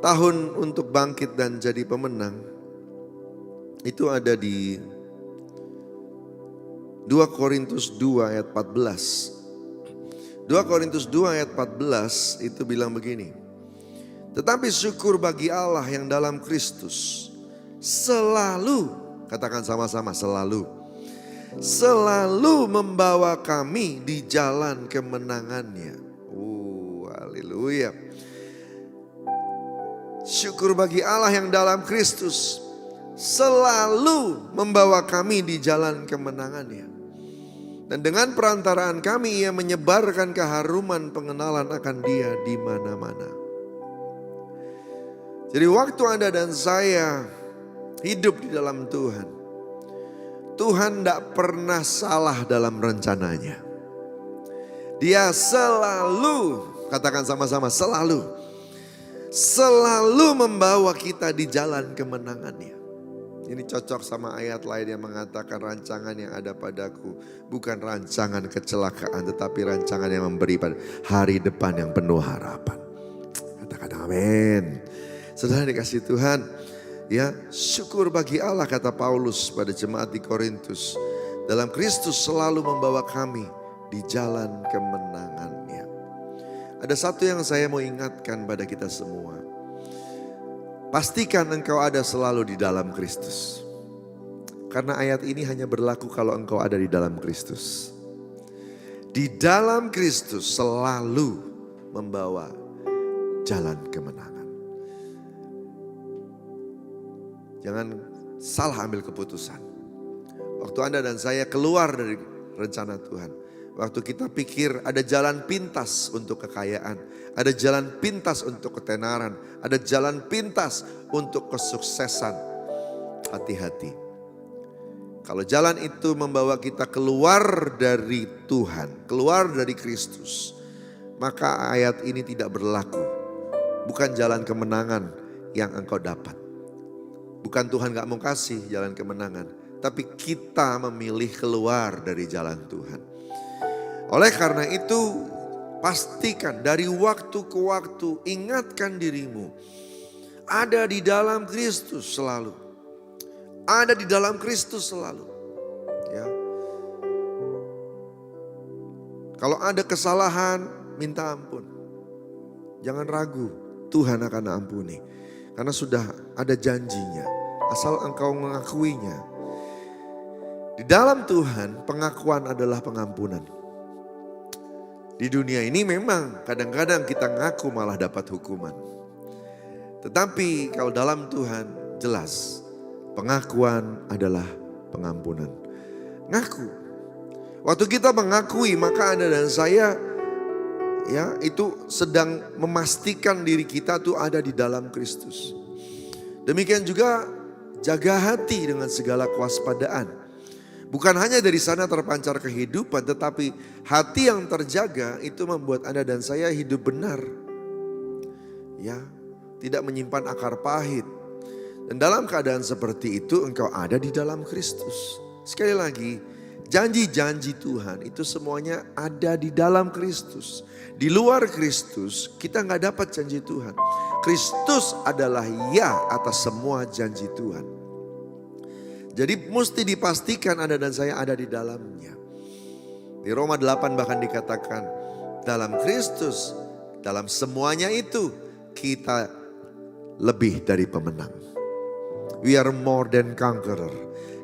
tahun untuk bangkit dan jadi pemenang, itu ada di 2 Korintus 2 ayat 14. 2 Korintus 2 ayat 14 itu bilang begini. Tetapi syukur bagi Allah yang dalam Kristus selalu, katakan sama-sama, selalu membawa kami di jalan kemenangannya. Haleluya. Syukur bagi Allah yang dalam Kristus selalu membawa kami di jalan kemenangannya. Dan dengan perantaraan kami ia menyebarkan keharuman pengenalan akan Dia di mana-mana. Jadi waktu Anda dan saya hidup di dalam Tuhan, Tuhan tidak pernah salah dalam rencananya. Dia selalu, katakan sama-sama, selalu membawa kita di jalan kemenangannya. Ini cocok sama ayat lain yang mengatakan rancangan yang ada padaku bukan rancangan kecelakaan, tetapi rancangan yang memberi pada hari depan yang penuh harapan. Katakan amin. Saudara dikasih Tuhan, ya, syukur bagi Allah, kata Paulus pada jemaat di Korintus. Dalam Kristus selalu membawa kami di jalan kemenangannya. Ada satu yang saya mau ingatkan pada kita semua. Pastikan engkau ada selalu di dalam Kristus. Karena ayat ini hanya berlaku kalau engkau ada di dalam Kristus. Di dalam Kristus selalu membawa jalan kemenangan. Jangan salah ambil keputusan. Waktu Anda dan saya keluar dari rencana Tuhan, waktu kita pikir ada jalan pintas untuk kekayaan, ada jalan pintas untuk ketenaran, ada jalan pintas untuk kesuksesan, hati-hati. Kalau jalan itu membawa kita keluar dari Tuhan, keluar dari Kristus, maka ayat ini tidak berlaku. Bukan jalan kemenangan yang engkau dapat. Bukan Tuhan gak mau kasih jalan kemenangan, tapi kita memilih keluar dari jalan Tuhan. Oleh karena itu, pastikan dari waktu ke waktu, ingatkan dirimu, ada di dalam Kristus selalu. Ada di dalam Kristus selalu. Ya. Kalau ada kesalahan, minta ampun. Jangan ragu, Tuhan akan ampuni. Karena sudah ada janjinya, asal engkau mengakuinya. Di dalam Tuhan, pengakuan adalah pengampunan. Di dunia ini memang kadang-kadang kita ngaku malah dapat hukuman. Tetapi kalau dalam Tuhan jelas pengakuan adalah pengampunan. Ngaku. Waktu kita mengakui maka Anda dan saya ya itu sedang memastikan diri kita tuh ada di dalam Kristus. Demikian juga jaga hati dengan segala kewaspadaan. Bukan hanya dari sana terpancar kehidupan, tetapi hati yang terjaga itu membuat Anda dan saya hidup benar. Ya, tidak menyimpan akar pahit. Dan dalam keadaan seperti itu engkau ada di dalam Kristus. Sekali lagi, janji-janji Tuhan itu semuanya ada di dalam Kristus. Di luar Kristus kita nggak dapat janji Tuhan. Kristus adalah ya atas semua janji Tuhan. Jadi mesti dipastikan Anda dan saya ada di dalamnya. Di Roma 8 bahkan dikatakan dalam Kristus, dalam semuanya itu kita lebih dari pemenang. We are more than conqueror.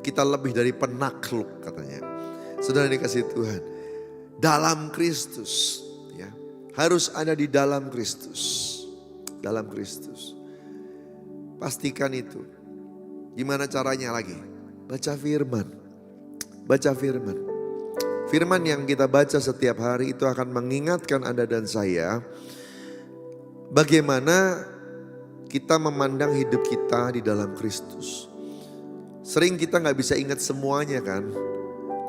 Kita lebih dari penakluk katanya. Saudara dikasih Tuhan. Dalam Kristus. Ya, harus ada di dalam Kristus. Dalam Kristus. Pastikan itu. Gimana caranya lagi? Baca firman. Baca firman. Firman yang kita baca setiap hari itu akan mengingatkan Anda dan saya bagaimana kita memandang hidup kita di dalam Kristus. Sering kita gak bisa ingat semuanya kan.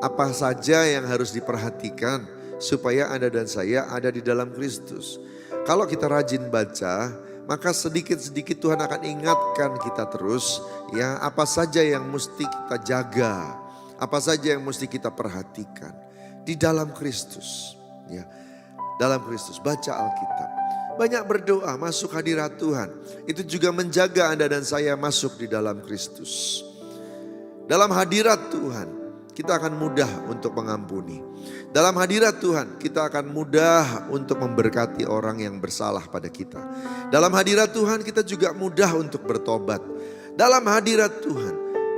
Apa saja yang harus diperhatikan supaya Anda dan saya ada di dalam Kristus. Kalau kita rajin baca, maka sedikit-sedikit Tuhan akan ingatkan kita terus ya apa saja yang mesti kita jaga, apa saja yang mesti kita perhatikan di dalam Kristus. Ya, dalam Kristus, baca Alkitab. Banyak berdoa masuk hadirat Tuhan. Itu juga menjaga Anda dan saya masuk di dalam Kristus. Dalam hadirat Tuhan kita akan mudah untuk mengampuni. Dalam hadirat Tuhan kita akan mudah untuk memberkati orang yang bersalah pada kita. Dalam hadirat Tuhan kita juga mudah untuk bertobat. Dalam hadirat Tuhan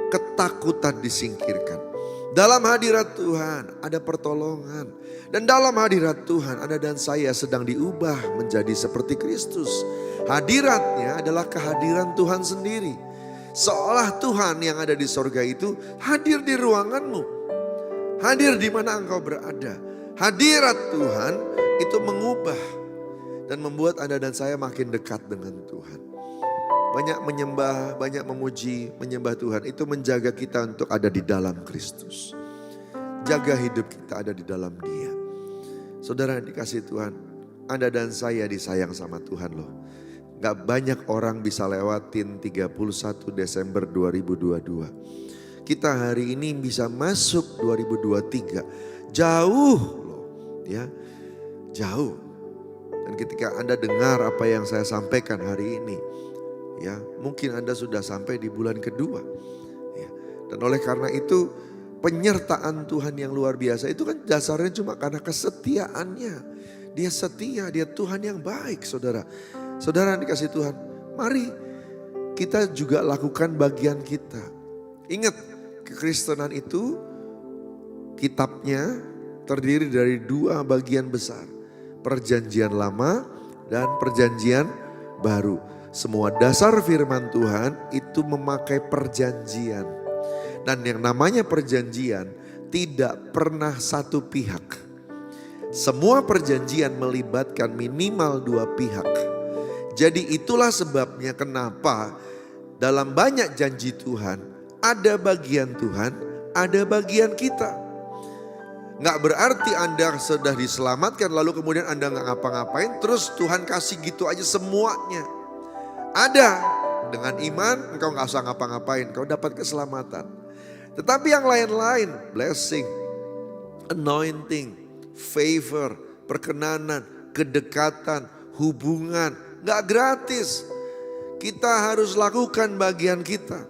ketakutan disingkirkan. Dalam hadirat Tuhan ada pertolongan. Dan dalam hadirat Tuhan Anda dan saya sedang diubah menjadi seperti Kristus. Hadiratnya adalah kehadiran Tuhan sendiri. Seolah Tuhan yang ada di sorga itu hadir di ruanganmu. Hadir di mana engkau berada. Hadirat Tuhan itu mengubah dan membuat Anda dan saya makin dekat dengan Tuhan. Banyak menyembah, banyak memuji, menyembah Tuhan itu menjaga kita untuk ada di dalam Kristus. Jaga hidup kita ada di dalam Dia. Saudara dikasih Tuhan, Anda dan saya disayang sama Tuhan loh. Gak banyak orang bisa lewatin 31 Desember 2022. Kita hari ini bisa masuk 2023. Jauh loh ya. Jauh. Dan ketika Anda dengar apa yang saya sampaikan hari ini. Ya, mungkin Anda sudah sampai di bulan kedua. Ya, dan oleh karena itu penyertaan Tuhan yang luar biasa itu kan dasarnya cuma karena kesetiaannya. Dia setia, dia Tuhan yang baik saudara. Saudara yang dikasih Tuhan, mari kita juga lakukan bagian kita. Ingat, kekristenan itu kitabnya terdiri dari 2 bagian besar. Perjanjian lama dan perjanjian baru. Semua dasar firman Tuhan itu memakai perjanjian. Dan yang namanya perjanjian tidak pernah satu pihak. Semua perjanjian melibatkan minimal 2 pihak. Jadi itulah sebabnya kenapa dalam banyak janji Tuhan ada bagian Tuhan, ada bagian kita. Nggak berarti Anda sudah diselamatkan lalu kemudian Anda nggak ngapa-ngapain terus Tuhan kasih gitu aja semuanya. Ada, dengan iman engkau nggak usah ngapa-ngapain, kau dapat keselamatan. Tetapi yang lain-lain, blessing, anointing, favor, perkenanan, kedekatan, hubungan, nggak gratis. Kita harus lakukan bagian kita.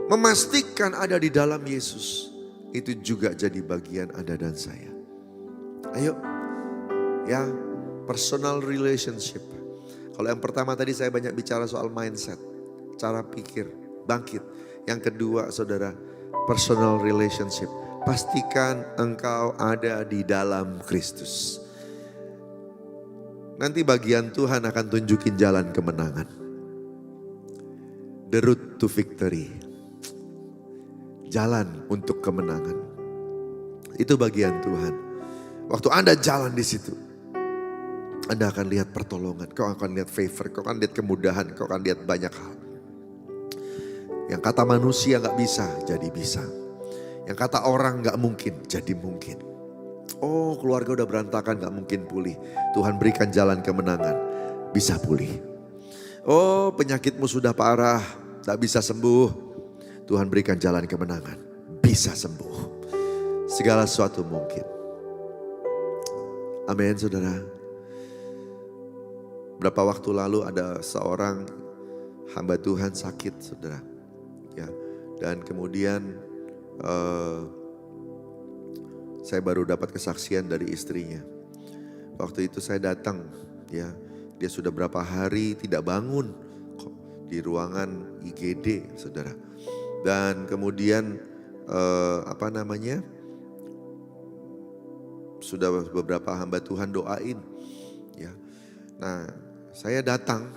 Memastikan ada di dalam Yesus. Itu juga jadi bagian Anda dan saya. Ayo, ya, personal relationship. Kalau yang pertama tadi saya banyak bicara soal mindset, cara pikir, bangkit. Yang kedua saudara, personal relationship. Pastikan engkau ada di dalam Kristus. nanti bagian Tuhan akan tunjukin jalan kemenangan. The road to victory. Jalan untuk kemenangan. Itu bagian Tuhan. Waktu Anda jalan di situ, Anda akan lihat pertolongan, kau akan lihat favor, kau akan lihat kemudahan, kau akan lihat banyak hal. Yang kata manusia gak bisa, jadi bisa. Yang kata orang gak mungkin, jadi mungkin. Oh, keluarga udah berantakan, gak mungkin pulih. Tuhan berikan jalan kemenangan, bisa pulih. Oh, penyakitmu sudah parah, gak bisa sembuh. Tuhan berikan jalan kemenangan, bisa sembuh. Segala sesuatu mungkin. Amin, saudara. Berapa waktu lalu ada seorang hamba Tuhan sakit, saudara. Ya, dan kemudian saya baru dapat kesaksian dari istrinya. Waktu itu saya datang, ya, dia sudah berapa hari tidak bangun di ruangan IGD, saudara. Dan kemudian sudah beberapa hamba Tuhan doain, ya. Nah, saya datang,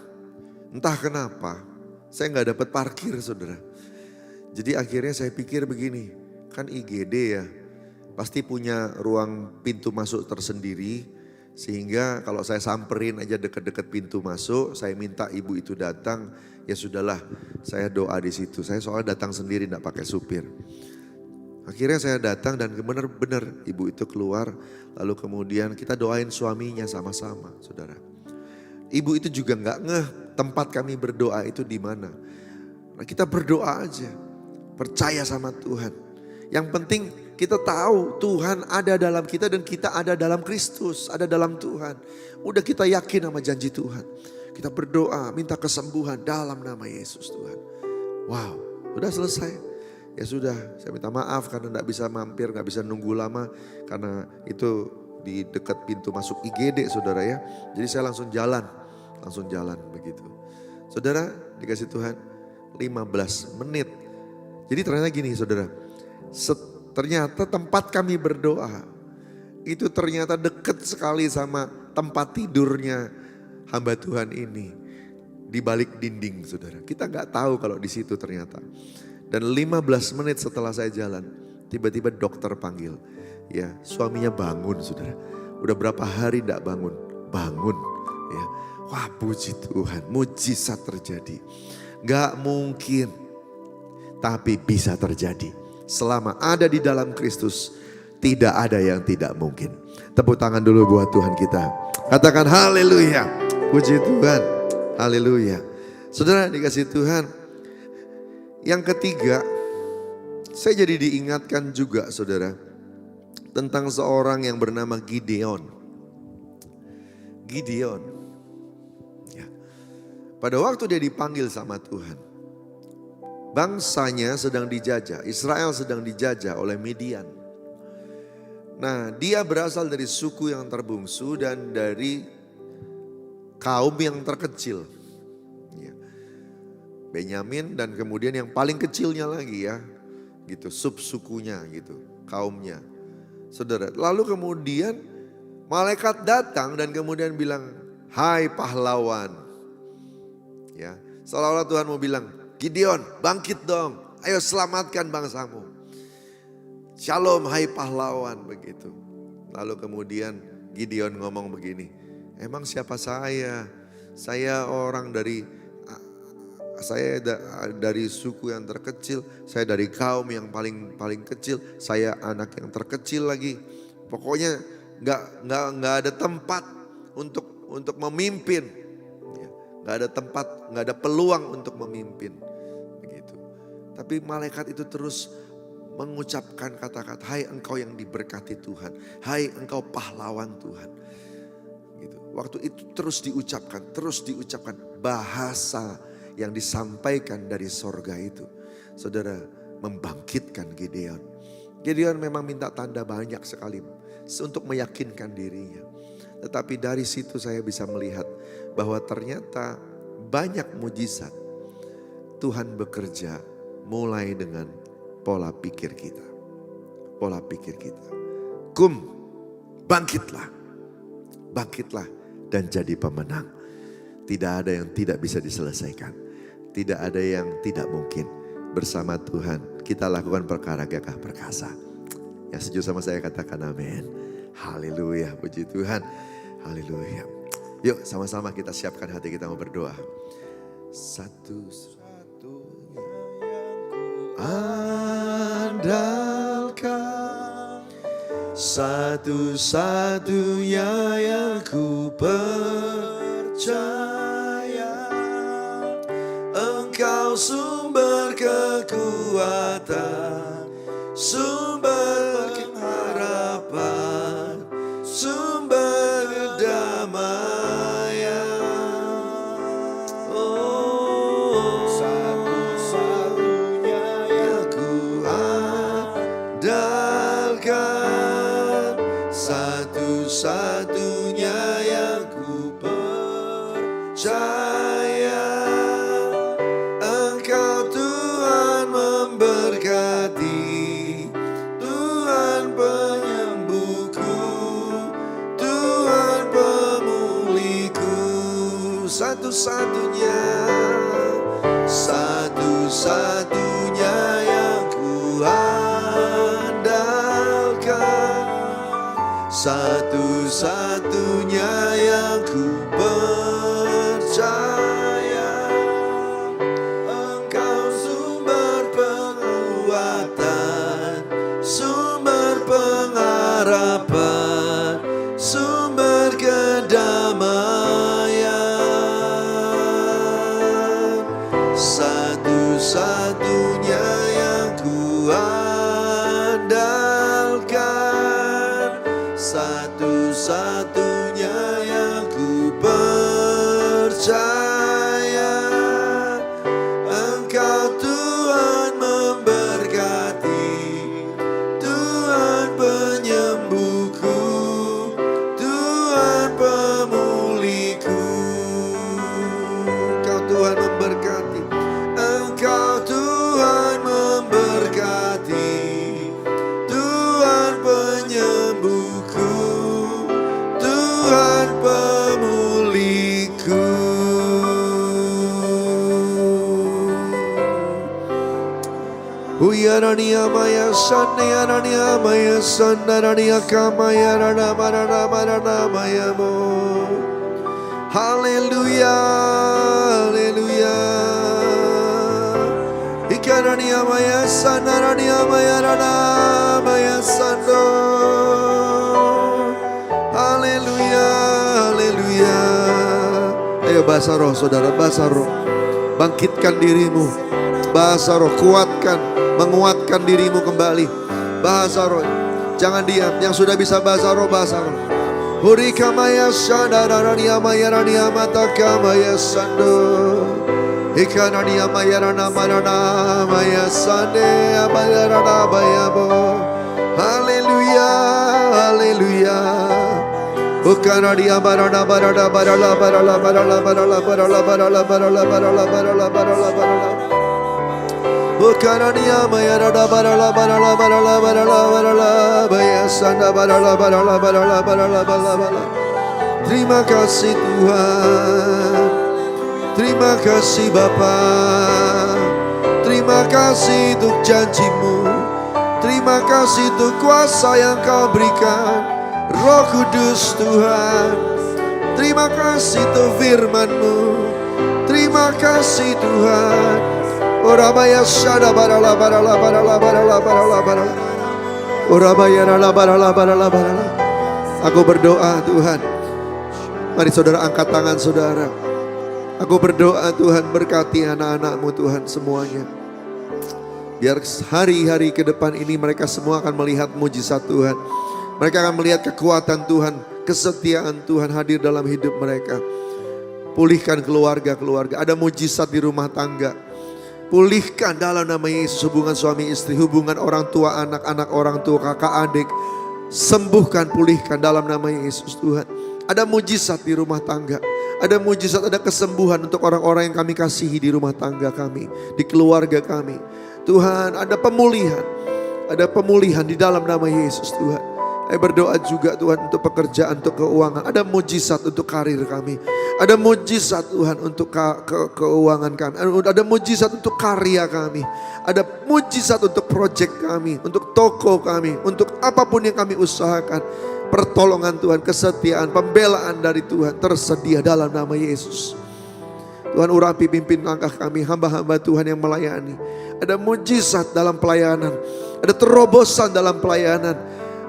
entah kenapa, saya nggak dapat parkir, saudara. Jadi akhirnya saya pikir begini, kan IGD ya, pasti punya ruang pintu masuk tersendiri. Sehingga kalau saya samperin aja deket-deket pintu masuk, saya minta ibu itu datang, ya sudahlah, saya doa di situ. Saya soalnya datang sendiri, enggak pakai supir. Akhirnya saya datang dan benar-benar ibu itu keluar, lalu kemudian kita doain suaminya sama-sama, saudara. Ibu itu juga enggak ngeh tempat kami berdoa itu di mana. Nah, kita berdoa aja, percaya sama Tuhan. Yang penting kita tahu Tuhan ada dalam kita dan kita ada dalam Kristus, ada dalam Tuhan. Udah kita yakin sama janji Tuhan. Kita berdoa, minta kesembuhan dalam nama Yesus Tuhan. Wow, udah selesai. Ya sudah, saya minta maaf karena gak bisa mampir, gak bisa nunggu lama. Karena itu di dekat pintu masuk IGD, saudara ya. Jadi saya langsung jalan begitu. Saudara, dikasih Tuhan 15 menit. Jadi ternyata gini, saudara. Ternyata tempat kami berdoa itu ternyata dekat sekali sama tempat tidurnya hamba Tuhan ini. Di balik dinding, saudara. Kita gak tahu kalau di situ ternyata. Dan 15 menit setelah saya jalan, tiba-tiba dokter panggil. Ya, suaminya bangun, saudara. Udah berapa hari gak bangun. Ya. Wah, puji Tuhan, mujizat terjadi. Gak mungkin, tapi bisa terjadi. Selama ada di dalam Kristus, tidak ada yang tidak mungkin. Tepuk tangan dulu buat Tuhan kita. Katakan haleluya. Puji Tuhan. Haleluya. Saudara dikasih Tuhan. Yang ketiga, saya jadi diingatkan juga, saudara, tentang seorang yang bernama Gideon. Ya. Pada waktu dia dipanggil sama Tuhan, bangsanya sedang dijajah, Israel sedang dijajah oleh Midian. Nah, dia berasal dari suku yang terbungsu dan dari kaum yang terkecil. Ya. Benyamin dan kemudian yang paling kecilnya lagi ya, gitu, subsukunya gitu, kaumnya. Saudara, lalu kemudian malaikat datang dan kemudian bilang, "Hai pahlawan." Ya, seolah-olah Tuhan mau bilang, "Gideon, bangkit dong, ayo selamatkan bangsamu. Shalom hai pahlawan," begitu. Lalu kemudian Gideon ngomong begini, "Emang siapa saya? Saya orang dari suku yang terkecil, saya dari kaum yang paling kecil, saya anak yang terkecil lagi. Pokoknya nggak ada tempat untuk memimpin, nggak ada tempat, nggak ada peluang untuk memimpin." Begitu. Tapi malaikat itu terus mengucapkan kata-kata, "Hai engkau yang diberkati Tuhan, hai engkau pahlawan Tuhan." Gitu. Waktu itu terus diucapkan bahasa yang disampaikan dari sorga itu. Saudara, membangkitkan Gideon. Gideon memang minta tanda banyak sekali untuk meyakinkan dirinya. Tetapi dari situ saya bisa melihat bahwa ternyata banyak mujizat Tuhan bekerja mulai dengan pola pikir kita. Pola pikir kita. Bangkitlah dan jadi pemenang. Tidak ada yang tidak bisa diselesaikan. Tidak ada yang tidak mungkin. Bersama Tuhan kita lakukan perkara gagah perkasa. Yang setuju sama saya katakan amin. Haleluya, puji Tuhan. Haleluya. Yuk sama-sama kita siapkan hati kita mau berdoa. Satu-satunya yang ku andalkan, satu-satunya yang ku percaya, Engkau sumber kekuatan, sumber pengharapan, sumber kedamaian. Oh, satu-satunya yang ku andalkan, satu-satunya yang ku percaya, Engkau Tuhan memberkati, Tuhan penyembuhku, Tuhan pemulihku. Satu-satunya, satu-satunya yang ku andalkan, satu-satunya yang ku percaya, Engkau sumber penguatan, sumber pengharapan, sumber kedamaian. Satu-satunya yang ku andalkan, satu-satunya yang ku percaya, Engkau Tuhan memberkati, Tuhan penyembuhku, Tuhan pemulihku. Engkau Tuhan memberkati, Engkau Tuhan memberkati, Tuhan penyembuhku, Tuhan pemulihku. Uyarania maya sanaya rania maya sanarania kamaya rana marana marana maya mo. Haleluya, haleluya. Ikarania maya sanarania maya rana maya sando. Haleluya, haleluya. Ayo bahasa roh saudara, bahasa roh. Bangkitkan dirimu. Bahasa roh, kuatkan, menguatkan dirimu kembali. Bahasa roh, jangan diam. Yang sudah bisa bahasa roh, bahasa roh. Hurika maya sanarania maya rania mataka maya sando. Ikanania maya rana marana maya sande maya rana maya bo. Haleluya, haleluya. Bukanania barana barana barala barala barala barala barala barala barala barala barala barala barala. Bukanania maya rana barala barala barala barala barala maya sanda barala barala barala barala barala. Terima kasih Tuhan, terima kasih Bapa, terima kasih untuk janjimu, terima kasih untuk kuasa yang Kau berikan, Roh Kudus Tuhan. Terima kasih untuk firman-Mu, terima kasih Tuhan. Orabaya shada barala barala barala barala barala barala. Orabaya rala barala barala barala. Aku berdoa Tuhan. Mari saudara angkat tangan saudara. Aku berdoa Tuhan, berkati anak-anak-Mu Tuhan semuanya. Biar hari-hari ke depan ini mereka semua akan melihat mujizat Tuhan. Mereka akan melihat kekuatan Tuhan, kesetiaan Tuhan hadir dalam hidup mereka. Pulihkan keluarga-keluarga. Ada mujizat di rumah tangga. Pulihkan dalam nama Yesus hubungan suami istri, hubungan orang tua anak, anak orang tua, kakak adik. Sembuhkan, pulihkan dalam nama Yesus Tuhan. Ada mujizat di rumah tangga. Ada mujizat, ada kesembuhan untuk orang-orang yang kami kasihi di rumah tangga kami, di keluarga kami. Tuhan, ada pemulihan. Ada pemulihan di dalam nama Yesus Tuhan. Saya berdoa juga Tuhan untuk pekerjaan, untuk keuangan. Ada mujizat untuk karir kami. Ada mujizat Tuhan untuk keuangan kami. Ada mujizat untuk karya kami. Ada mujizat untuk proyek kami, untuk toko kami, untuk apapun yang kami usahakan. Pertolongan Tuhan, kesetiaan, pembelaan dari Tuhan tersedia dalam nama Yesus. Tuhan urapi pimpin langkah kami, hamba-hamba Tuhan yang melayani. Ada mujizat dalam pelayanan. Ada terobosan dalam pelayanan.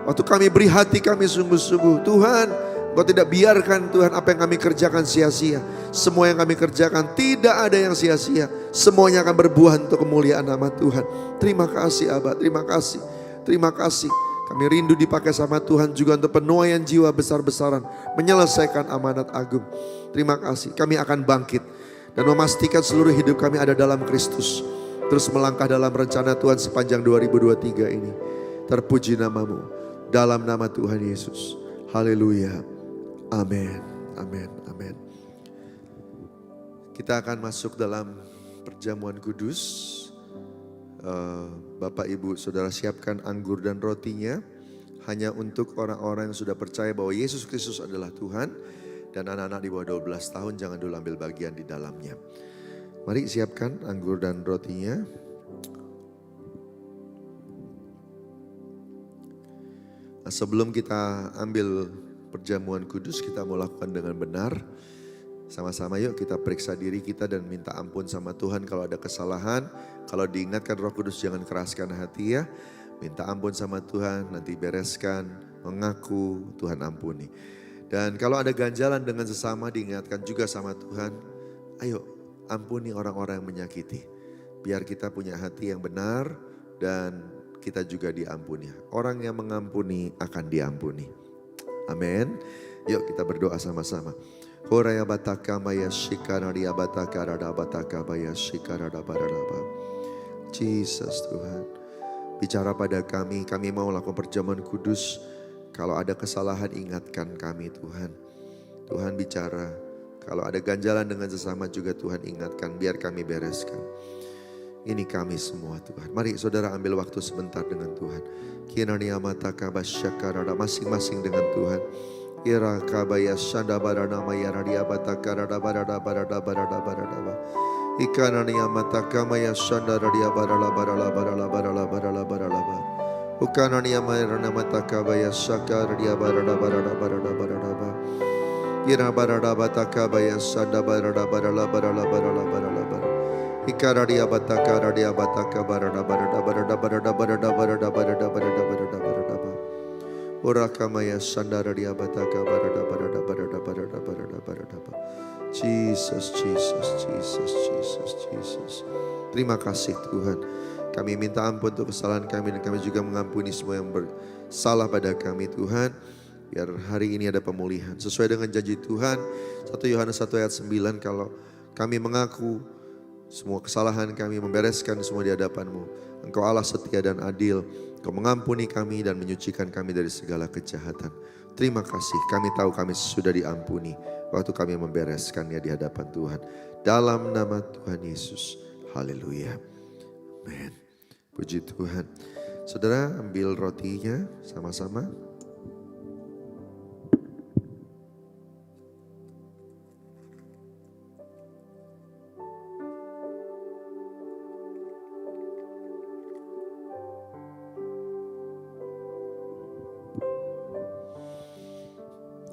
Waktu kami beri hati kami sungguh-sungguh. Tuhan, Engkau tidak biarkan Tuhan apa yang kami kerjakan sia-sia. Semua yang kami kerjakan tidak ada yang sia-sia. Semuanya akan berbuah untuk kemuliaan nama Tuhan. Terima kasih Abah, terima kasih. Terima kasih. Kami rindu dipakai sama Tuhan juga untuk penuaian jiwa besar-besaran. Menyelesaikan amanat agung. Terima kasih. Kami akan bangkit. Dan memastikan seluruh hidup kami ada dalam Kristus. Terus melangkah dalam rencana Tuhan sepanjang 2023 ini. Terpuji namamu. Dalam nama Tuhan Yesus. Haleluya. Amin. Amin. Amin. Kita akan masuk dalam perjamuan kudus. Bapak Ibu Saudara siapkan anggur dan rotinya. Hanya untuk orang-orang yang sudah percaya bahwa Yesus Kristus adalah Tuhan. Dan anak-anak di bawah 12 tahun jangan dulu ambil bagian di dalamnya. Mari siapkan anggur dan rotinya. Nah, sebelum kita ambil perjamuan kudus, kita mau lakukan dengan benar. Sama-sama yuk kita periksa diri kita dan minta ampun sama Tuhan kalau ada kesalahan. Kalau diingatkan Roh Kudus jangan keraskan hati ya. Minta ampun sama Tuhan, nanti bereskan, mengaku, Tuhan ampuni. Dan kalau ada ganjalan dengan sesama diingatkan juga sama Tuhan. Ayo ampuni orang-orang yang menyakiti. Biar kita punya hati yang benar dan kita juga diampuni. Orang yang mengampuni akan diampuni. Amin. Yuk kita berdoa sama-sama. Horaya bataka maya shikara dia bataka rada bataka maya shikara rada barada. Jesus Tuhan. Bicara pada kami mau lakukan perjamuan kudus. Kalau ada kesalahan ingatkan kami Tuhan. Tuhan bicara. Kalau ada ganjalan dengan sesama juga Tuhan ingatkan. Biar kami bereskan. Ini kami semua Tuhan. Mari saudara ambil waktu sebentar dengan Tuhan. Kiranya mata kabasyakara masing-masing dengan Tuhan. Ira kabaya shanda barana maya radia batakara barada barada barada barada. Ikanania mata kamaya shanda radia barala barala barala barala barala barala. Ukanania maya mata kabaya shakara radia barada barada barada barada. Ira barada batakabaya shanda barada barala barala barala barala barala. Ikaradia bataka radia bataka barada barada barada barada barada barada barada barada barada barada barada. Urakamaya sanda radia bataka barada barada barada barada barada barada. Jesus, Jesus, Jesus, Jesus, Jesus. Terima kasih Tuhan. Kami minta ampun untuk kesalahan kami dan kami juga mengampuni semua yang bersalah pada kami Tuhan. Biar hari ini ada pemulihan. Sesuai dengan janji Tuhan. 1 Yohanes 1 ayat 9 kalau kami mengaku semua kesalahan kami membereskan semua di hadapan-Mu. Engkau Allah setia dan adil. Engkau mengampuni kami dan menyucikan kami dari segala kejahatan. Terima kasih. Kami tahu kami sudah diampuni. Waktu kami membereskannya di hadapan Tuhan. Dalam nama Tuhan Yesus. Haleluya. Amin. Puji Tuhan. Saudara ambil rotinya sama-sama.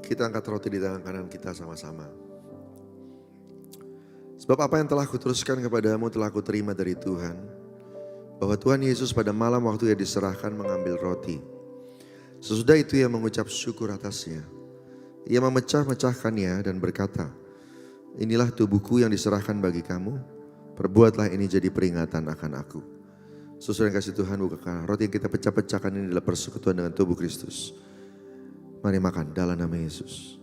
Kita angkat roti di tangan kanan kita sama-sama. Sebab apa yang telah kuteruskan kepadamu telah kuterima dari Tuhan. Bahwa Tuhan Yesus pada malam waktu ia diserahkan mengambil roti. Sesudah itu ia mengucap syukur atasnya. Ia memecah-mecahkannya dan berkata, inilah tubuhku yang diserahkan bagi kamu. Perbuatlah ini jadi peringatan akan aku. Sesuai yang kasih Tuhan bukakan. Roti yang kita pecah-pecahkan ini adalah persekutuan dengan tubuh Kristus. Mari makan dalam nama Yesus.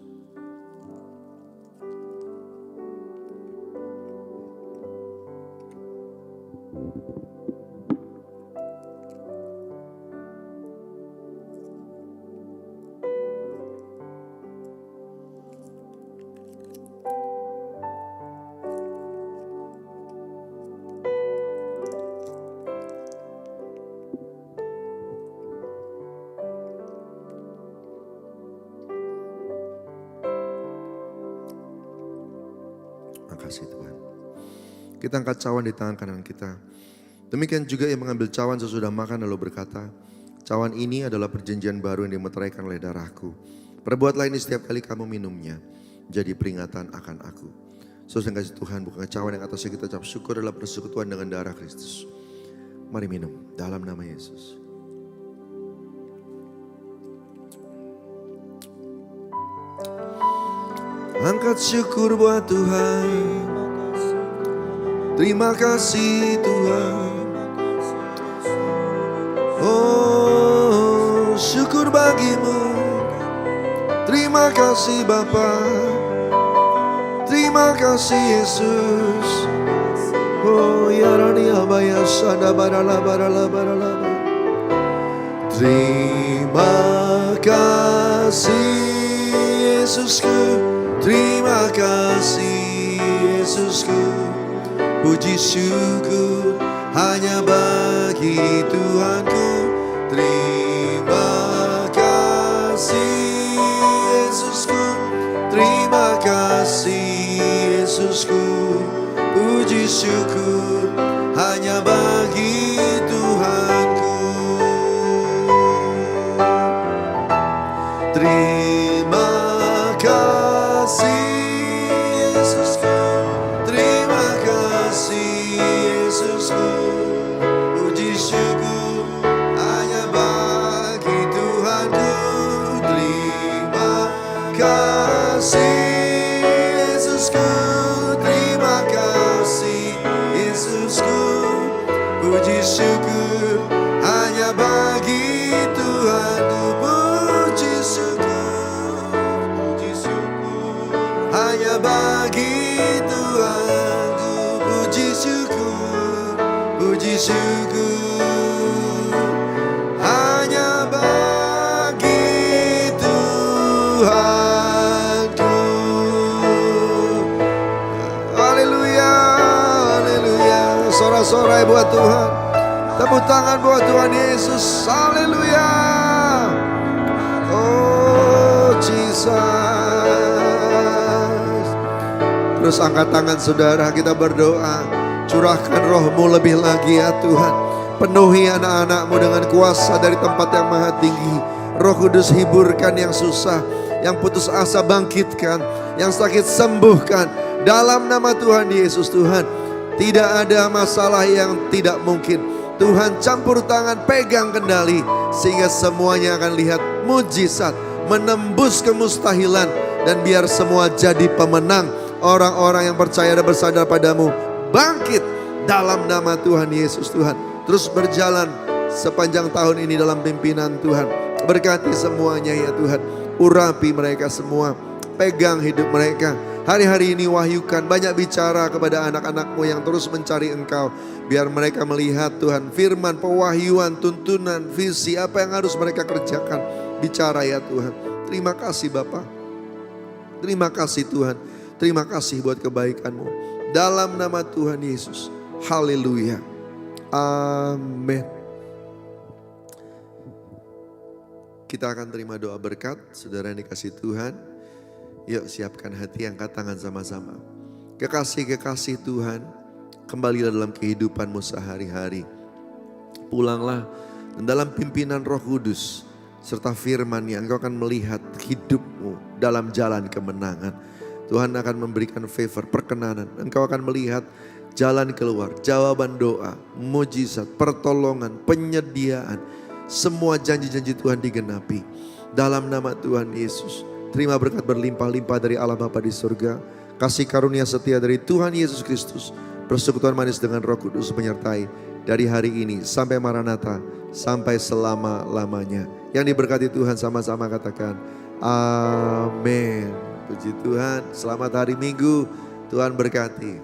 kasih Tuhan. Kita angkat cawan di tangan kanan kita. Demikian juga yang mengambil cawan sesudah makan lalu berkata, cawan ini adalah perjanjian baru yang dimeteraikan oleh darahku. Perbuatlah ini setiap kali kamu minumnya, jadi peringatan akan aku. Saudara yang kasih Tuhan, bukan cawan yang atasnya kita ucap syukur adalah persekutuan dengan darah Kristus. Mari minum dalam nama Yesus. Angkat syukur buat Tuhan. Terima kasih Tuhan. Oh, syukur bagimu. Terima kasih Bapa. Terima kasih Yesus. Oh, ya rani abaya sada barala barala barala. Terima kasih Yesusku. Terima kasih Yesusku. Puji syukur hanya bagi Tuhanku. Terima kasih Yesusku. Terima kasih Yesusku. Puji syukur hanya bagi Tuhanku. Terima kasih Yesusku. Terima kasih Yesusku. Puji syukur hanya bagi Tuhanku. Terima kasih Yesusku. Terima kasih Yesusku. Puji syukur hanya bagi Tuhanku. Puji syukur, puji syukur hanya bagi Tuhanku. Puji syukur, puji syukur hanya bagi Tuhanku. Haleluya, haleluya. Sorak-sorai buat Tuhan. Tepuk tangan buat Tuhan Yesus. Haleluya. Oh Jesus. Terus angkat tangan saudara, kita berdoa. Curahkan roh-Mu lebih lagi ya Tuhan. Penuhi anak-anak-Mu dengan kuasa dari tempat yang maha tinggi. Roh Kudus hiburkan yang susah, yang putus asa bangkitkan, yang sakit sembuhkan. Dalam nama Tuhan Yesus Tuhan. Tidak ada masalah yang tidak mungkin. Tuhan campur tangan, pegang kendali, sehingga semuanya akan lihat mujizat, menembus kemustahilan, dan biar semua jadi pemenang. Orang-orang yang percaya dan bersandar padamu bangkit dalam nama Tuhan Yesus Tuhan. Terus berjalan sepanjang tahun ini dalam pimpinan Tuhan. Berkati semuanya ya Tuhan. Urapi mereka semua, pegang hidup mereka. Hari-hari ini wahyukan, banyak bicara kepada anak-anak-Mu yang terus mencari Engkau. Biar mereka melihat Tuhan firman, pewahyuan, tuntunan, visi, apa yang harus mereka kerjakan. Bicara ya Tuhan. Terima kasih Bapa. Terima kasih Tuhan. Terima kasih buat kebaikan-Mu. Dalam nama Tuhan Yesus. Haleluya. Amin. Kita akan terima doa berkat. Saudara yang dikasih Tuhan. Yuk siapkan hati, angkat tangan sama-sama. Kekasih-kekasih Tuhan, kembalilah dalam kehidupanmu sehari-hari. Pulanglah dan dalam pimpinan Roh Kudus serta firman-Nya engkau akan melihat hidupmu dalam jalan kemenangan. Tuhan akan memberikan favor, perkenanan. Engkau akan melihat jalan keluar, jawaban doa, mujizat, pertolongan, penyediaan. Semua janji-janji Tuhan digenapi. Dalam nama Tuhan Yesus. Terima berkat berlimpah-limpah dari Allah Bapa di surga. Kasih karunia setia dari Tuhan Yesus Kristus. Persekutuan manis dengan Roh Kudus menyertai dari hari ini sampai Maranatha, sampai selama-lamanya. Yang diberkati Tuhan sama-sama katakan amin. Puji Tuhan, selamat hari Minggu. Tuhan berkati.